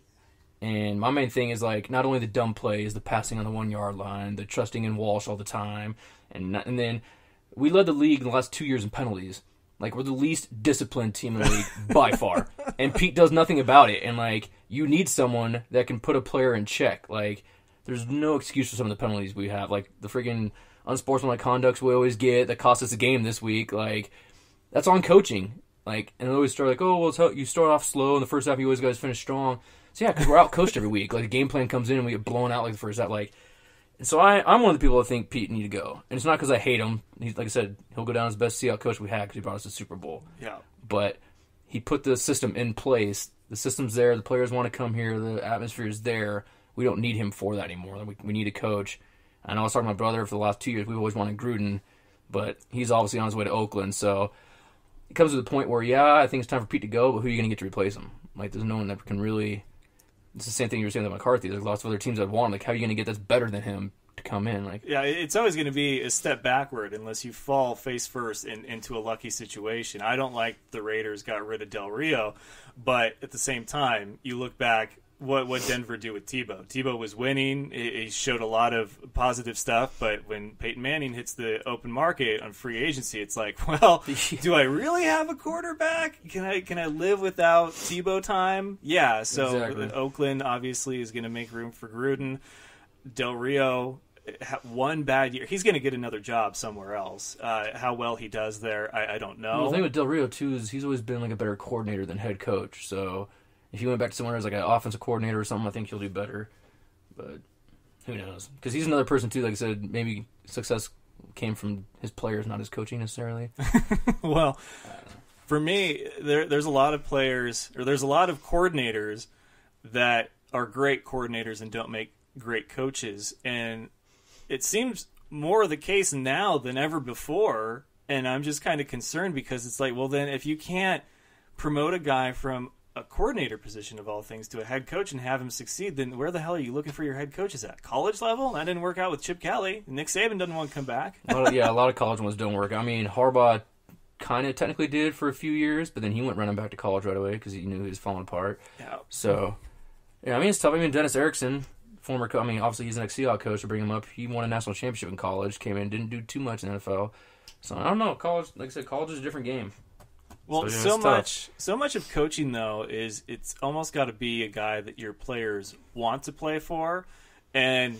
And my main thing is, like, not only the dumb plays, the passing on the 1 yard line, the trusting in Walsh all the time, and then we led the league in the last 2 years in penalties. Like, we're the least disciplined team in the league by far. And Pete does nothing about it. And, like, you need someone that can put a player in check. Like, there's no excuse for some of the penalties we have. Like, the freaking unsportsmanlike conducts we always get that cost us a game this week. Like, that's on coaching. Like, and they always start like, oh, well, it's how you start off slow in the first half, you always guys finish strong. So yeah, because we're out coached every week. Like, the game plan comes in and we get blown out like the first half. Like, and so I'm one of the people that think Pete need to go, and it's not because I hate him. He's, like I said, he'll go down as the best Seahawks coach we had because he brought us the Super Bowl. Yeah. But he put the system in place. The system's there. The players want to come here. The atmosphere is there. We don't need him for that anymore. We need a coach. And I was talking to my brother for the last 2 years. We've always wanted Gruden, but he's obviously on his way to Oakland. So it comes to the point where, yeah, I think it's time for Pete to go, but who are you going to get to replace him? Like, there's no one that can really. It's the same thing you were saying about McCarthy. There's lots of other teams that want. Like, how are you going to get that's better than him to come in? Like, yeah, it's always going to be a step backward unless you fall face first into a lucky situation. I don't like the Raiders got rid of Del Rio, but at the same time, you look back, what Denver do with Tebow? Tebow was winning. He showed a lot of positive stuff, but when Peyton Manning hits the open market on free agency, it's like, well, do I really have a quarterback? Can I live without Tebow time? Yeah, so exactly. Oakland obviously is going to make room for Gruden. Del Rio, one bad year. He's going to get another job somewhere else. How well he does there, I don't know. Well, the thing with Del Rio, too, is he's always been like a better coordinator than head coach, so if you went back to somewhere as like an offensive coordinator or something, I think he'll do better. But Who knows? Because he's another person too. Like I said, maybe success came from his players, not his coaching necessarily. Well, for me, there's a lot of players, or there's a lot of coordinators that are great coordinators and don't make great coaches, and it seems more the case now than ever before. And I'm just kind of concerned because it's like, well, then if you can't promote a guy from a coordinator position of all things to a head coach and have him succeed, then where the hell are you looking for your head coaches at? College level? That didn't work out with Chip Kelly. Nick Saban doesn't want to come back. A lot of college ones don't work. I mean, Harbaugh kind of technically did for a few years, but then he went running back to college right away because he knew he was falling apart. Yeah. So, yeah, I mean, it's tough. I mean, Dennis Erickson, obviously he's an ex-Seahawks coach, to bring him up. He won a national championship in college, came in, didn't do too much in the NFL. So, I don't know. College, like I said, college is a different game. Well, so much of coaching, though, is it's almost got to be a guy that your players want to play for. And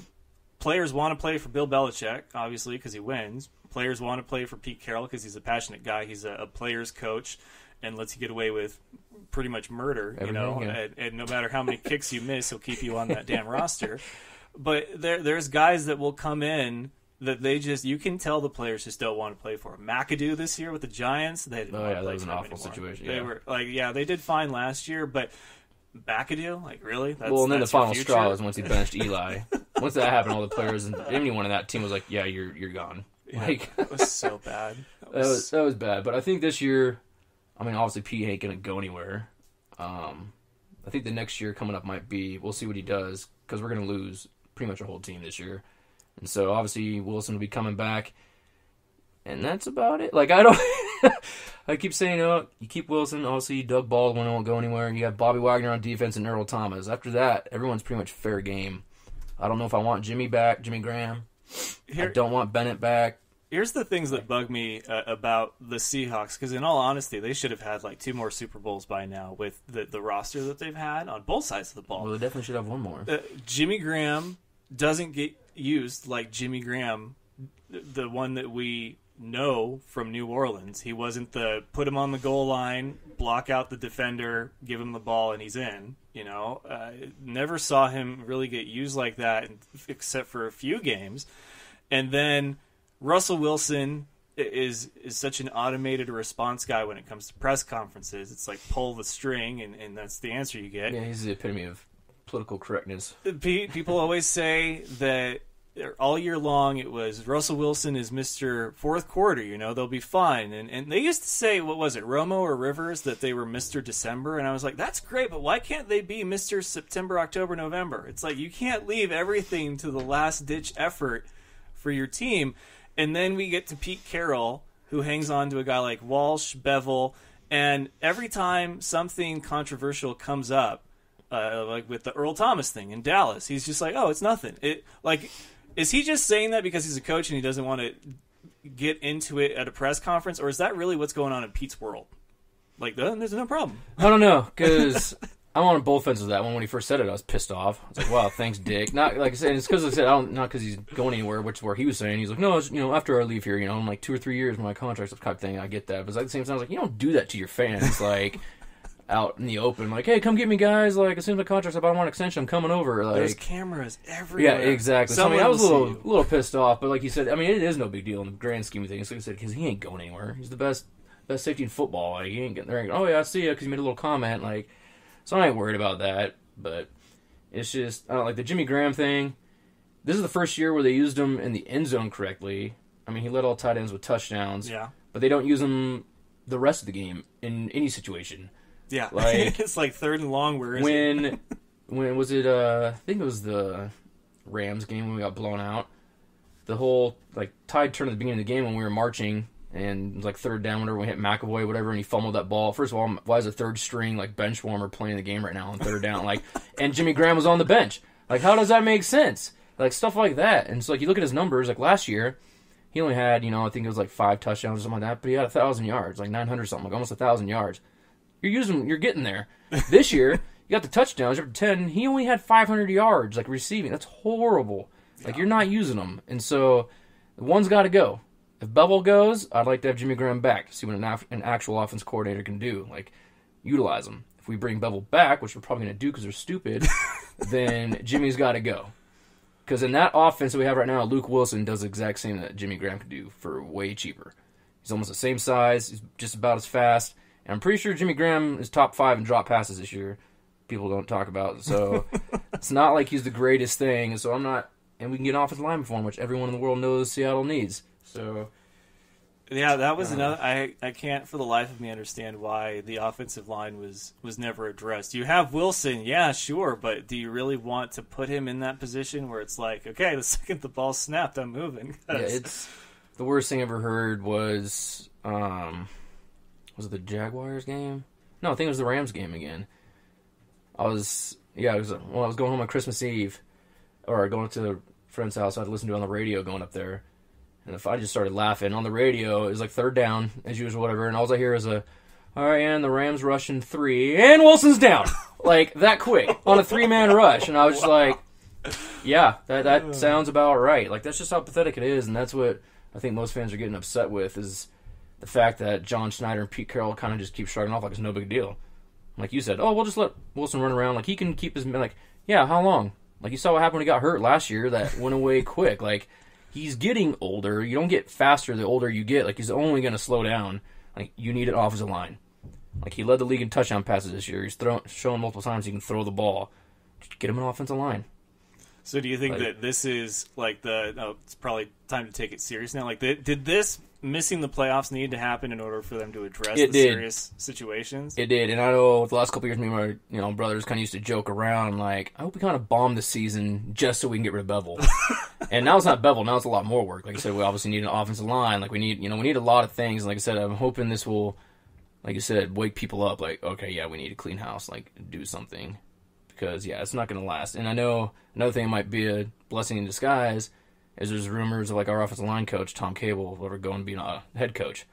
players want to play for Bill Belichick, obviously, because he wins. Players want to play for Pete Carroll because he's a passionate guy. He's a player's coach and lets you get away with pretty much murder, and no matter how many kicks you miss, he'll keep you on that damn roster. But there's guys that will come in that you can tell the players just don't want to play for. McAdoo this year with the Giants, they didn't want to play that was an awful anymore. situation. They were they did fine last year, but McAdoo, really? And then the final straw was once he benched Eli. Once that happened, all the players and anyone on that team was like, "Yeah, you're gone." Yeah, it was so bad. That was bad. But I think this year, I mean, obviously Pete ain't gonna go anywhere. I think the next year coming up might be. We'll see what he does because we're gonna lose pretty much our whole team this year. And so, obviously, Wilson will be coming back. And that's about it. Like, I don't... I keep saying, you keep Wilson. Obviously, Doug Baldwin won't go anywhere. You have Bobby Wagner on defense and Earl Thomas. After that, everyone's pretty much fair game. I don't know if I want Jimmy back, Jimmy Graham. I don't want Bennett back. Here's the things that bug me about the Seahawks, because in all honesty, they should have had like 2 more Super Bowls by now with the roster that they've had on both sides of the ball. Well, they definitely should have 1 more. Jimmy Graham doesn't get used like Jimmy Graham, the one that we know from New Orleans. He wasn't the put him on the goal line, block out the defender, give him the ball, and he's in. Never saw him really get used like that, except for a few games. And then Russell Wilson is such an automated response guy when it comes to press conferences. It's like pull the string, and that's the answer you get. Yeah, he's the epitome of political correctness. People always say that all year long it was Russell Wilson is Mr. Fourth Quarter, they'll be fine. And they used to say, what was it, Romo or Rivers, that they were Mr. December? And I was like, that's great, but why can't they be Mr. September, October, November? It's like you can't leave everything to the last-ditch effort for your team. And then we get to Pete Carroll, who hangs on to a guy like Walsh, Bevel, and every time something controversial comes up, like with the Earl Thomas thing in Dallas, he's just like, oh, it's nothing. Is he just saying that because he's a coach and he doesn't want to get into it at a press conference, or is that really what's going on in Pete's world? Like, there's no problem. I don't know, because I'm on both ends of that one. When he first said it, I was pissed off. I was like, wow, thanks, Dick. Not like I said, it's because I said, not because he's going anywhere, which is where he was saying. He's like, no, it's, after I leave here, in like 2 or 3 years, when my contract's up type thing, I get that. But at the same time, I was like, you don't do that to your fans, like, out in the open, like, hey, come get me, guys. Like, as soon as my contract's up, I want an extension. I'm coming over. Like, there's cameras everywhere. Yeah, exactly. So, I was a little pissed off, but like you said, it is no big deal in the grand scheme of things. Like I said, because he ain't going anywhere. He's the best safety in football. Like, he ain't getting there. Oh yeah, I see you because you made a little comment. Like, so I ain't worried about that. But it's just, I don't like the Jimmy Graham thing. This is the first year where they used him in the end zone correctly. He led all tight ends with touchdowns. Yeah, but they don't use him the rest of the game in any situation. Yeah, like, it's like 3rd and long. Where is it? When was it? I think it was the Rams game when we got blown out. The whole tide turned at the beginning of the game when we were marching, and it was like 3rd down whenever we hit McAvoy, whatever, and he fumbled that ball. First of all, why is a 3rd string bench warmer playing the game right now on 3rd down? And Jimmy Graham was on the bench. How does that make sense? Stuff like that. And so you look at his numbers. Last year, he only had I think it was 5 touchdowns or something like that, but he had 1,000 yards, 900 something, almost 1,000 yards. You're getting there. This year, you got the touchdowns. You're up to 10. He only had 500 yards, receiving. That's horrible. You're not using them. And so, one's got to go. If Bevel goes, I'd like to have Jimmy Graham back to see what an actual offense coordinator can do. Utilize them. If we bring Bevel back, which we're probably going to do because they're stupid, then Jimmy's got to go. Because in that offense that we have right now, Luke Wilson does the exact same that Jimmy Graham could do for way cheaper. He's almost the same size. He's just about as fast. And I'm pretty sure Jimmy Graham is top 5 in drop passes this year. People don't talk about. So it's not like he's the greatest thing. So I'm not. And we can get an offensive lineman for him, which everyone in the world knows Seattle needs. So. Yeah, that was another. I can't for the life of me understand why the offensive line was never addressed. You have Wilson, yeah, sure, but do you really want to put him in that position where it's like, okay, the second the ball snapped, I'm moving? Yeah, it's the worst thing I ever heard was it the Jaguars game? No, I think it was the Rams game again. I was going home on Christmas Eve, or going to a friend's house. I'd listen to it on the radio going up there. And if I just started laughing on the radio, it was like third down, as usual, whatever. And all I hear is all right, and the Rams rushing 3, and Wilson's down. Like, that quick, on a 3-man rush. And I was just like, yeah, that sounds about right. Like, that's just how pathetic it is. And that's what I think most fans are getting upset with, is the fact that John Schneider and Pete Carroll kind of just keep shrugging off like it's no big deal. Like you said, we'll just let Wilson run around. Like, he can keep his, like, yeah, how long? Like, you saw what happened when he got hurt last year. That went away quick. Like, he's getting older. You don't get faster the older you get. Like, he's only going to slow down. Like, you need an offensive line. Like, he led the league in touchdown passes this year. He's shown multiple times he can throw the ball. Just get him an offensive line. So do you think that this is, like, it's probably time to take it serious now? Like, did this missing the playoffs need to happen in order for them to address serious situations? It did. And I know the last couple of years, me and my brothers kind of used to joke around. I'm like, I hope we kind of bomb the season just so we can get rid of Bevel. And now it's not Bevel. Now it's a lot more work. Like I said, we obviously need an offensive line. Like, we need a lot of things. And like I said, I'm hoping this will, like you said, wake people up. Like, okay, yeah, we need to clean house. Like, do something. Because, yeah, it's not going to last. And I know another thing might be a blessing in disguise is there's rumors of, like, our offensive line coach, Tom Cable, will ever go and be a head coach.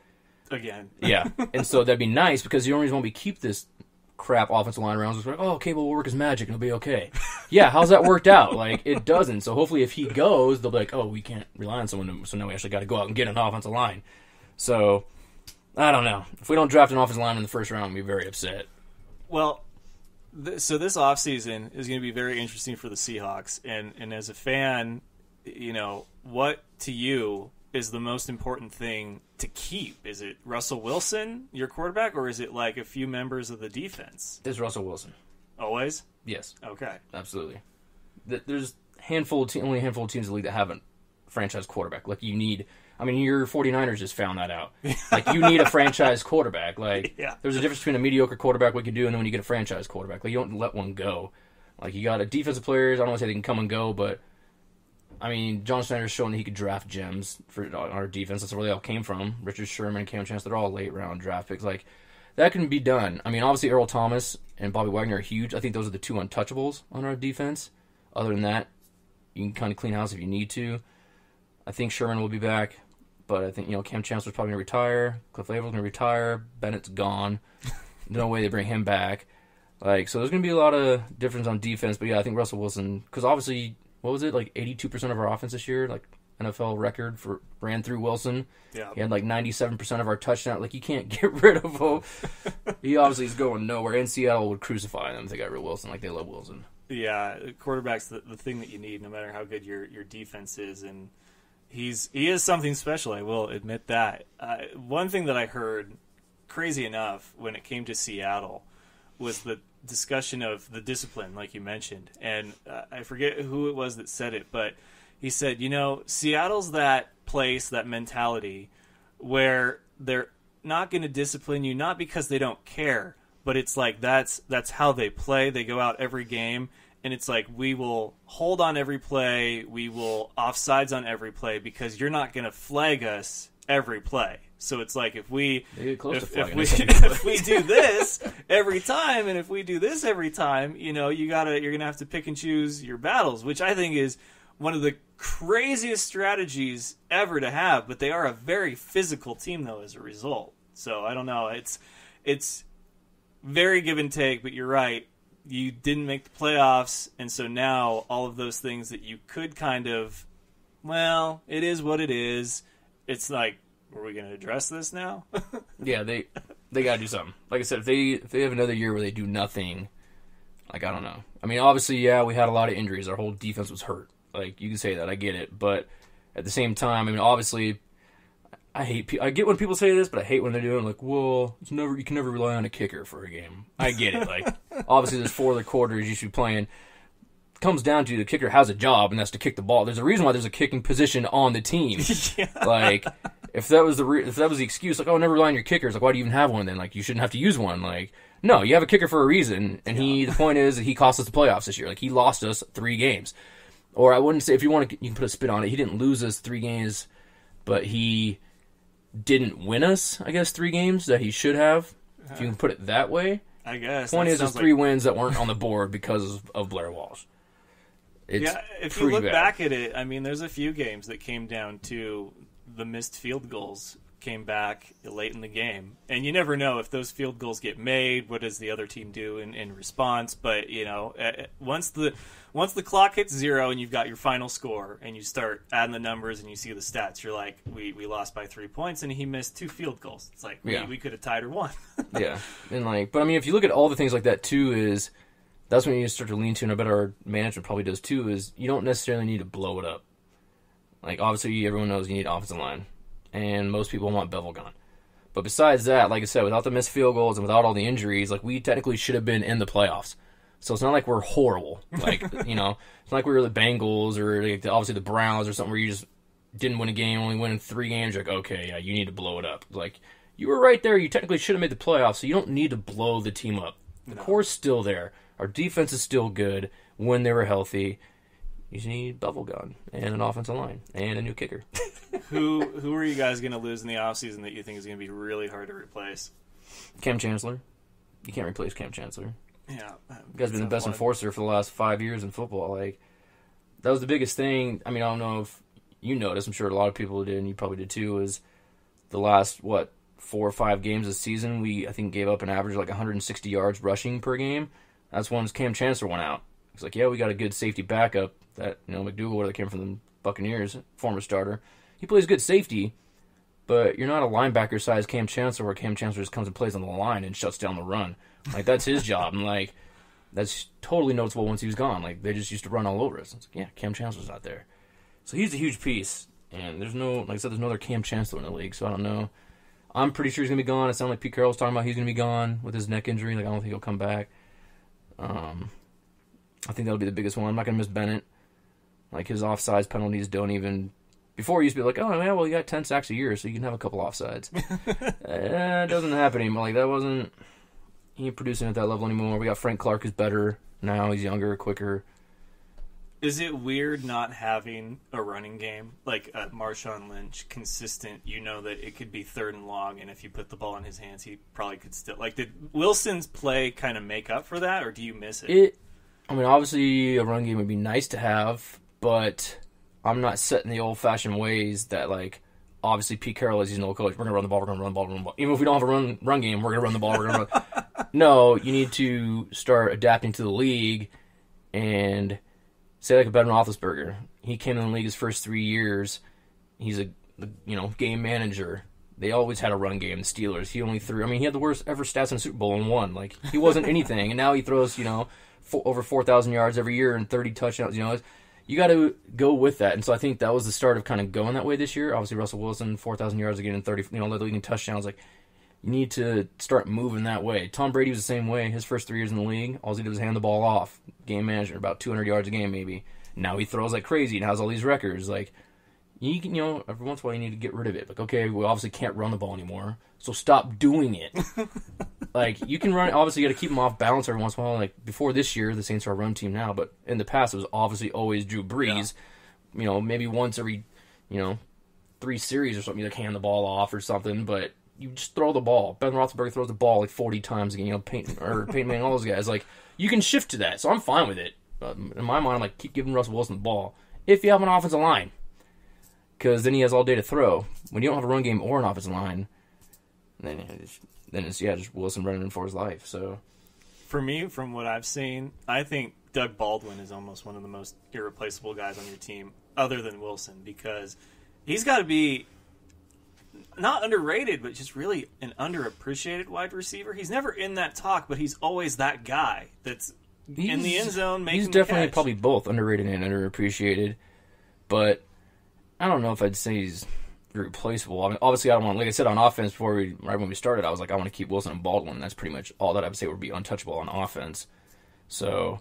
Again. Yeah. And so that'd be nice, because the only reason why we keep this crap offensive line around is like, Cable will work his magic and it'll be okay. Yeah, how's that worked out? Like, it doesn't. So hopefully if he goes, they'll be like, we can't rely on someone, so now we actually got to go out and get an offensive line. So, I don't know. If we don't draft an offensive line in the first round, I'll be very upset. Well, so this offseason is going to be very interesting for the Seahawks. And as a fan, what to you is the most important thing to keep? Is it Russell Wilson, your quarterback, or is it like a few members of the defense? It's Russell Wilson. Always? Yes. Okay. Absolutely. There's only a handful of teams in the league that have a franchise quarterback. Like, you need... I mean, your 49ers just found that out. Like, you need a franchise quarterback. Like, There's a difference between a mediocre quarterback, what you do, and then when you get a franchise quarterback. Like, you don't let one go. Like, you got a defensive players. I don't want to say they can come and go, but, I mean, John Snyder's shown that he could draft gems for our defense. That's where they all came from. Richard Sherman, Cam Chance, they're all late-round draft picks. Like, that can be done. I mean, obviously, Earl Thomas and Bobby Wagner are huge. I think those are the two untouchables on our defense. Other than that, you can kind of clean house if you need to. I think Sherman will be back. But I think, Cam Chancellor's probably going to retire. Cliff Lavel's going to retire. Bennett's gone. No way they bring him back. Like, so there's going to be a lot of difference on defense. But, yeah, I think Russell Wilson, because obviously, what was it, like 82% of our offense this year, like NFL record ran through Wilson. Yeah. He had like 97% of our touchdowns. Like, you can't get rid of him. He obviously is going nowhere. And Seattle would crucify them if they got rid of Wilson. Like, they love Wilson. Yeah, quarterback's the thing that you need, no matter how good your defense is. And he is something special, I will admit that. One thing that I heard, crazy enough, when it came to Seattle, was the discussion of the discipline, like you mentioned. And I forget who it was that said it, but he said, Seattle's that place, that mentality, where they're not going to discipline you, not because they don't care, but it's like that's how they play. They go out every game, and it's like, we will hold on every play, we will offsides on every play, because you're not going to flag us every play. So it's like, if we do this every time, and if we do this every time, you're gonna have to pick and choose your battles, which I think is one of the craziest strategies ever to have. But they are a very physical team, though, as a result. So I don't know. It's very give and take. But you're right. You didn't make the playoffs, and so now all of those things that you could kind of, well, it is what it is. It's like, are we going to address this now? Yeah, they got to do something. Like I said, if they have another year where they do nothing, like, I don't know. I mean, obviously, yeah, we had a lot of injuries. Our whole defense was hurt. Like, you can say that, I get it, but at the same time, I mean, obviously, I get when people say this, but I hate when they're doing like, well, you can never rely on a kicker for a game. I get it. Like, obviously, there's 4 other quarters you should be playing. It comes down to the kicker has a job, and that's to kick the ball. There's a reason why there's a kicking position on the team. Like, if that was the excuse, like, oh, never rely on your kickers. Like, why do you even have one then? Like, you shouldn't have to use one. Like, no, you have a kicker for a reason, and the point is that he cost us the playoffs this year. Like, he lost us 3 games. Or I wouldn't say, if you want to, you can put a spin on it. He didn't lose us 3 games, but he didn't win us, I guess, 3 games that he should have, if you can put it that way. I guess. Point is, there's 3 wins that weren't on the board because of Blair Walsh. It's if you look bad. back at it, I mean, there's a few games that came down to the missed field goals came back late in the game. And you never know if those field goals get made, what does the other team do in response. But, you know, once the clock hits 0 and you've got your final score and you start adding the numbers and you see the stats, you're like, we lost by 3 points and he missed 2 field goals. It's like, we could have tied or won. Yeah. And like, but I mean, if you look at all the things like that too, is that's when you start to lean to, and I bet our management probably does too, is you don't necessarily need to blow it up. Like, obviously, everyone knows you need offensive line, and most people want Bevel gone. But besides that, like I said, without the missed field goals and without all the injuries, like, we technically should have been in the playoffs. So it's not like we're horrible. Like, you know, it's not like we were the Bengals or like obviously the Browns or something where you just didn't win a game, only winning 3 games. You're like, okay, yeah, you need to blow it up. Like, you were right there. You technically should have made the playoffs, so you don't need to blow the team up. The core's still there. Our defense is still good when they were healthy. You just need Bevel gone and an offensive line and a new kicker. Who are you guys going to lose in the offseason that you think is going to be really hard to replace? Cam Chancellor. You can't replace Cam Chancellor. Yeah. You guys have been the best enforcer for the last 5 years in football. Like, that was the biggest thing. I mean, I don't know if you noticed. I'm sure a lot of people did, and you probably did too, is the last, 4 or 5 games this season, we, I think, gave up an average of like 160 yards rushing per game. That's once Cam Chancellor went out. It's like, yeah, we got a good safety backup. That, you know, McDougal, that came from the Buccaneers, former starter. He plays good safety, but you're not a linebacker size Cam Chancellor where Cam Chancellor just comes and plays on the line and shuts down the run. Like, that's his job. And, like, that's totally noticeable once he was gone. Like, they just used to run all over us. It's like, yeah, Cam Chancellor's not there. So he's a huge piece. And there's no, like I said, there's no other Cam Chancellor in the league, so I don't know. I'm pretty sure he's going to be gone. It sounded like Pete Carroll's talking about he's going to be gone with his neck injury. Like, I don't think he'll come back. I think that'll be the biggest one. I'm not going to miss Bennett. Like, his offsides penalties don't even... Before, he used to be like, oh, yeah, well, you got 10 sacks a year, so you can have a couple offsides. It doesn't happen anymore. Like, that wasn't... He ain't producing at that level anymore. We got Frank Clark, who's better now. He's younger, quicker. Is it weird not having a running game? Like a Marshawn Lynch, consistent, you know that it could be 3rd and long, and if you put the ball in his hands, he probably could still... Like, did Wilson's play kind of make up for that, or do you miss it? I mean, obviously, a run game would be nice to have, but I'm not set in the old-fashioned ways that, like, obviously Pete Carroll is, he's an old coach. We're going to run the ball, we're going to run the ball, we're going to run the ball. Even if we don't have a run game, we're going to run the ball, we're going to run. No, you need to start adapting to the league and say like a Ben Roethlisberger. He came in the league his first 3 years. He's a game manager. They always had a run game, the Steelers. He only threw, I mean, he had the worst ever stats in the Super Bowl and won. Like, he wasn't anything. And now he throws, over 4,000 yards every year and 30 touchdowns. You got to go with that. And so I think that was the start of kind of going that way this year. Obviously, Russell Wilson, 4,000 yards again and 30, led the league in touchdowns. Like, you need to start moving that way. Tom Brady was the same way. His first 3 years in the league, all he did was hand the ball off. Game manager, about 200 yards a game maybe. Now he throws like crazy and has all these records. Like, you can, every once in a while you need to get rid of it. Like, okay, we obviously can't run the ball anymore, so stop doing it. Like, you can run, obviously you got to keep them off balance every once in a while. Like, before this year, the Saints are a run team now, but in the past it was obviously always Drew Brees. Yeah. Maybe once every, 3 series or something, you like hand the ball off or something, but you just throw the ball. Ben Roethlisberger throws the ball like 40 times again, Peyton Manning, all those guys. Like, you can shift to that, so I'm fine with it. But in my mind, I'm like, keep giving Russell Wilson the ball if you have an offensive line, because then he has all day to throw. When you don't have a run game or an offensive line, then it's just Wilson running for his life. So, for me, from what I've seen, I think Doug Baldwin is almost one of the most irreplaceable guys on your team, other than Wilson, because he's got to be not underrated, but just really an underappreciated wide receiver. He's never in that talk, but he's always that guy that's in the end zone, making he's the definitely catch. probably both underrated and underappreciated. But I don't know if I'd say he's replaceable. I mean, obviously, I don't want, like I said, on offense right when we started, I was like, I want to keep Wilson and Baldwin. That's pretty much all that I would say would be untouchable on offense. So,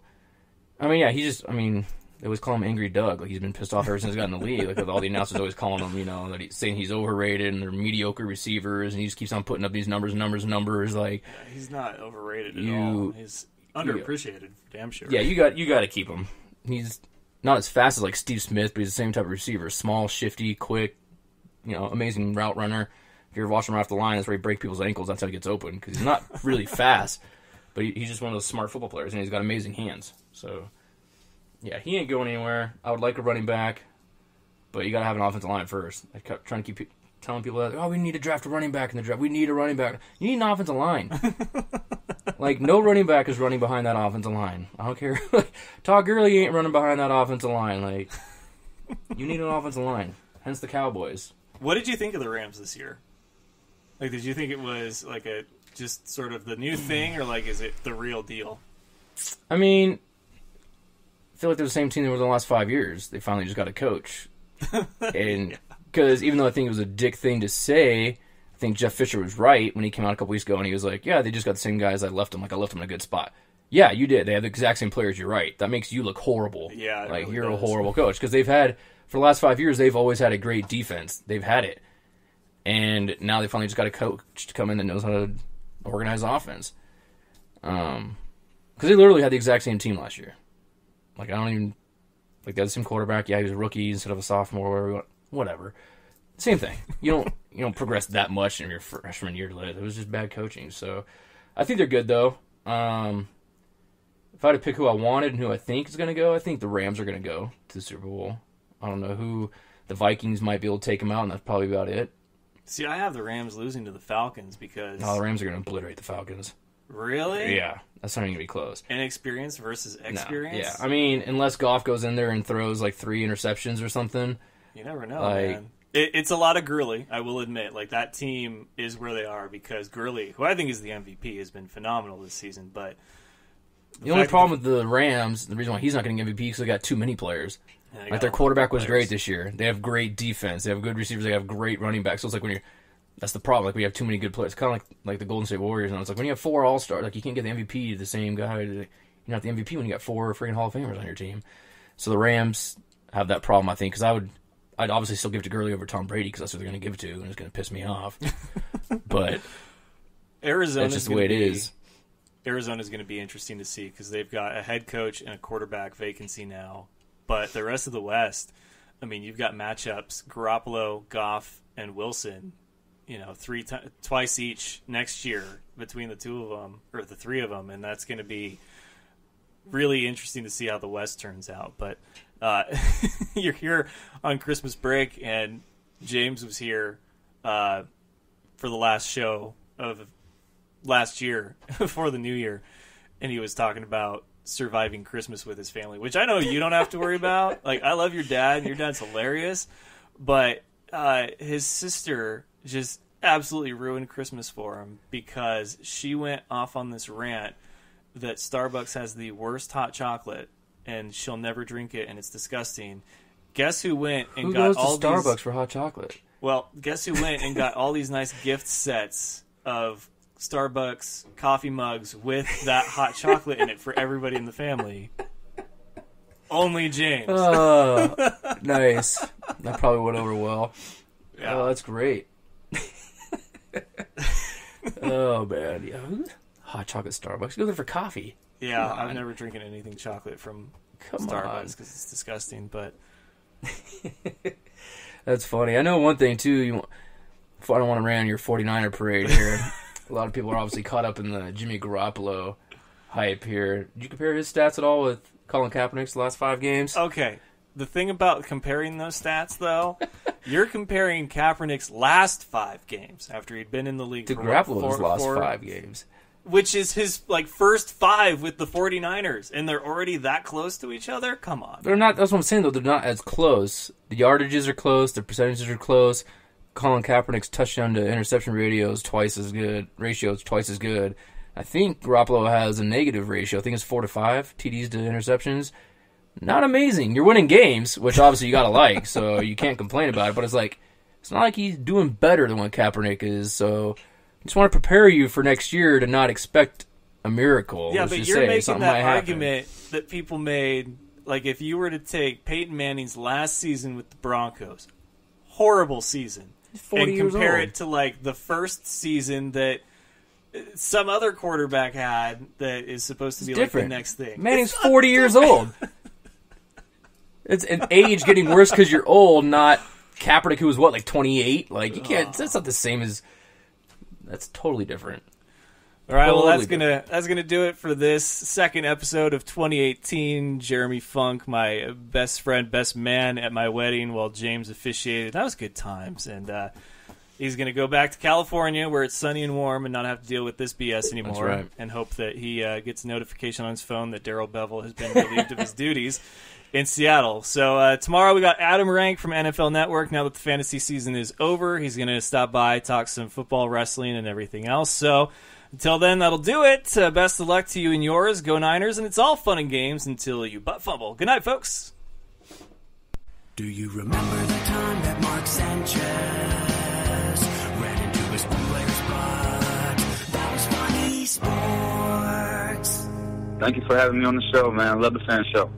I mean, yeah, they always call him Angry Doug. Like, he's been pissed off ever since he got in the league. Like, with all the announcers always calling him, that saying he's overrated and they're mediocre receivers, and he just keeps on putting up these numbers. Like, Yeah, he's not overrated at all. He's underappreciated, for damn sure. Yeah, you got to keep him. He's not as fast as like Steve Smith, but he's the same type of receiver. Small, shifty, quick, amazing route runner. If you're watching him off the line, that's where he breaks people's ankles. That's how he gets open, because he's not really fast, but he's just one of those smart football players, and he's got amazing hands. So, yeah, he ain't going anywhere. I would like a running back, but you got to have an offensive line first. I kept trying to keep telling people that, we need to draft a running back in the draft. We need a running back. You need an offensive line. Like, no running back is running behind that offensive line. I don't care. Todd Gurley ain't running behind that offensive line. Like, you need an offensive line. Hence the Cowboys. What did you think of the Rams this year? Like, did you think it was like just sort of the new thing, or like is it the real deal? I mean, I feel like they're the same team that was in the last 5 years. They finally just got a coach. And because even though I think it was a dick thing to say, I think Jeff Fisher was right when he came out a couple weeks ago and he was like, yeah, they just got the same guys I left them. Like, I left them in a good spot. Yeah, you did. They have the exact same players. You're right. That makes you look horrible. Yeah, like, really you're does. a horrible coach. Because they've had, for the last 5 years, they've always had a great defense. They've had it. And now they finally just got a coach to come in that knows how to organize offense. Because they literally had the exact same team last year. Like, they had the same quarterback. Yeah, he was a rookie instead of a sophomore. Whatever. Same thing. You don't progress that much in your freshman year. It was just bad coaching. So, I think they're good, though. If I had to pick who I wanted and who I think is going to go, I think the Rams are going to go to the Super Bowl. I don't know who. The Vikings might be able to take them out, and that's probably about it. See, I have the Rams losing to the Falcons because... No, the Rams are going to obliterate the Falcons. Really? Yeah, that's not even going to be close. Inexperience versus experience? No, yeah, I mean, unless Goff goes in there and throws like 3 interceptions or something. You never know, man. It's a lot of Gurley, I will admit. Like, that team is where they are because Gurley, who I think is the MVP, has been phenomenal this season. But the only problem with the Rams, the reason why he's not getting MVP, is because they got too many players. Yeah, like, their quarterback was great this year. They have great defense. They have good receivers. They have great running backs. So it's like that's the problem. Like, we have too many good players. It's kind of like the Golden State Warriors. And it's like when you have 4 All-Stars, like, you can't get the MVP to the same guy. You're not the MVP when you got 4 freaking Hall of Famers on your team. So the Rams have that problem, I think, because I'd obviously still give it to Gurley over Tom Brady because that's what they're going to give it to, and it's going to piss me off. But Arizona's that's just the way it is. Arizona's going to be interesting to see because they've got a head coach and a quarterback vacancy now. But the rest of the West, I mean, you've got matchups: Garoppolo, Goff, and Wilson. Twice each next year between the 2 of them or the 3 of them, and that's going to be really interesting to see how the West turns out. But you're here on Christmas break, and James was here for the last show of last year before the new year, and he was talking about surviving Christmas with his family, which I know you don't have to worry about. Like, I love your dad, and your dad's hilarious, but his sister just absolutely ruined Christmas for him because she went off on this rant that Starbucks has the worst hot chocolate and she'll never drink it and it's disgusting. Guess who went and who got goes all to Starbucks these... for hot chocolate? Well, guess who went and got all these nice gift sets of Starbucks coffee mugs with that hot chocolate in it for everybody in the family? Only James. Oh, nice. That probably went over well. Yeah. Oh, that's great. Oh, man. Yeah. Hot chocolate Starbucks. Go there for coffee. Yeah, I've never drinking anything chocolate from Starbucks because it's disgusting, but... That's funny. I know one thing, too. I don't want to ran your 49er parade here. A lot of people are obviously caught up in the Jimmy Garoppolo hype here. Did you compare his stats at all with Colin Kaepernick's last 5 games? Okay. The thing about comparing those stats, though, you're comparing Kaepernick's last 5 games after he'd been in the league to for Garoppolo's last 5 games. Which is his first 5 with the 49ers, and they're already that close to each other? Come on. They're not. That's what I'm saying, though. They're not as close. The yardages are close. The percentages are close. Colin Kaepernick's touchdown to interception ratio is twice as good. I think Garoppolo has a negative ratio. I think it's 4 to 5 TDs to interceptions. Not amazing. You're winning games, which obviously you got to like, so you can't complain about it. But it's like, it's not like he's doing better than what Kaepernick is. So I just want to prepare you for next year to not expect a miracle. Yeah, Let's but just you're say making something that might happen. argument that people made, like if you were to take Peyton Manning's last season with the Broncos, horrible season, 40 and years compare old. it to like the first season that some other quarterback had that is supposed to be different. like the next thing. Manning's 40 years old. It's an age getting worse because you're old, not Kaepernick, who was what, like 28? Like, you can't. That's not the same as. That's totally different. All right, well, Totally that's gonna do it for this second episode of 2018. Jeremy Funk, my best friend, best man at my wedding, while James officiated. That was good times, and he's gonna go back to California where it's sunny and warm and not have to deal with this BS anymore. That's right. And hope that he gets a notification on his phone that Darrell Bevel has been relieved of his duties in Seattle. So tomorrow we got Adam Rank from NFL Network. Now that the fantasy season is over, he's gonna stop by, talk some football, wrestling, and everything else. So. Until then, that'll do it. Best of luck to you and yours. Go Niners, and it's all fun and games until you butt fumble. Good night, folks. Do you remember the time that Mark Sanchez ran into his own player's butt? That was funny sports. Thank you for having me on the show, man. I love the Fan Show.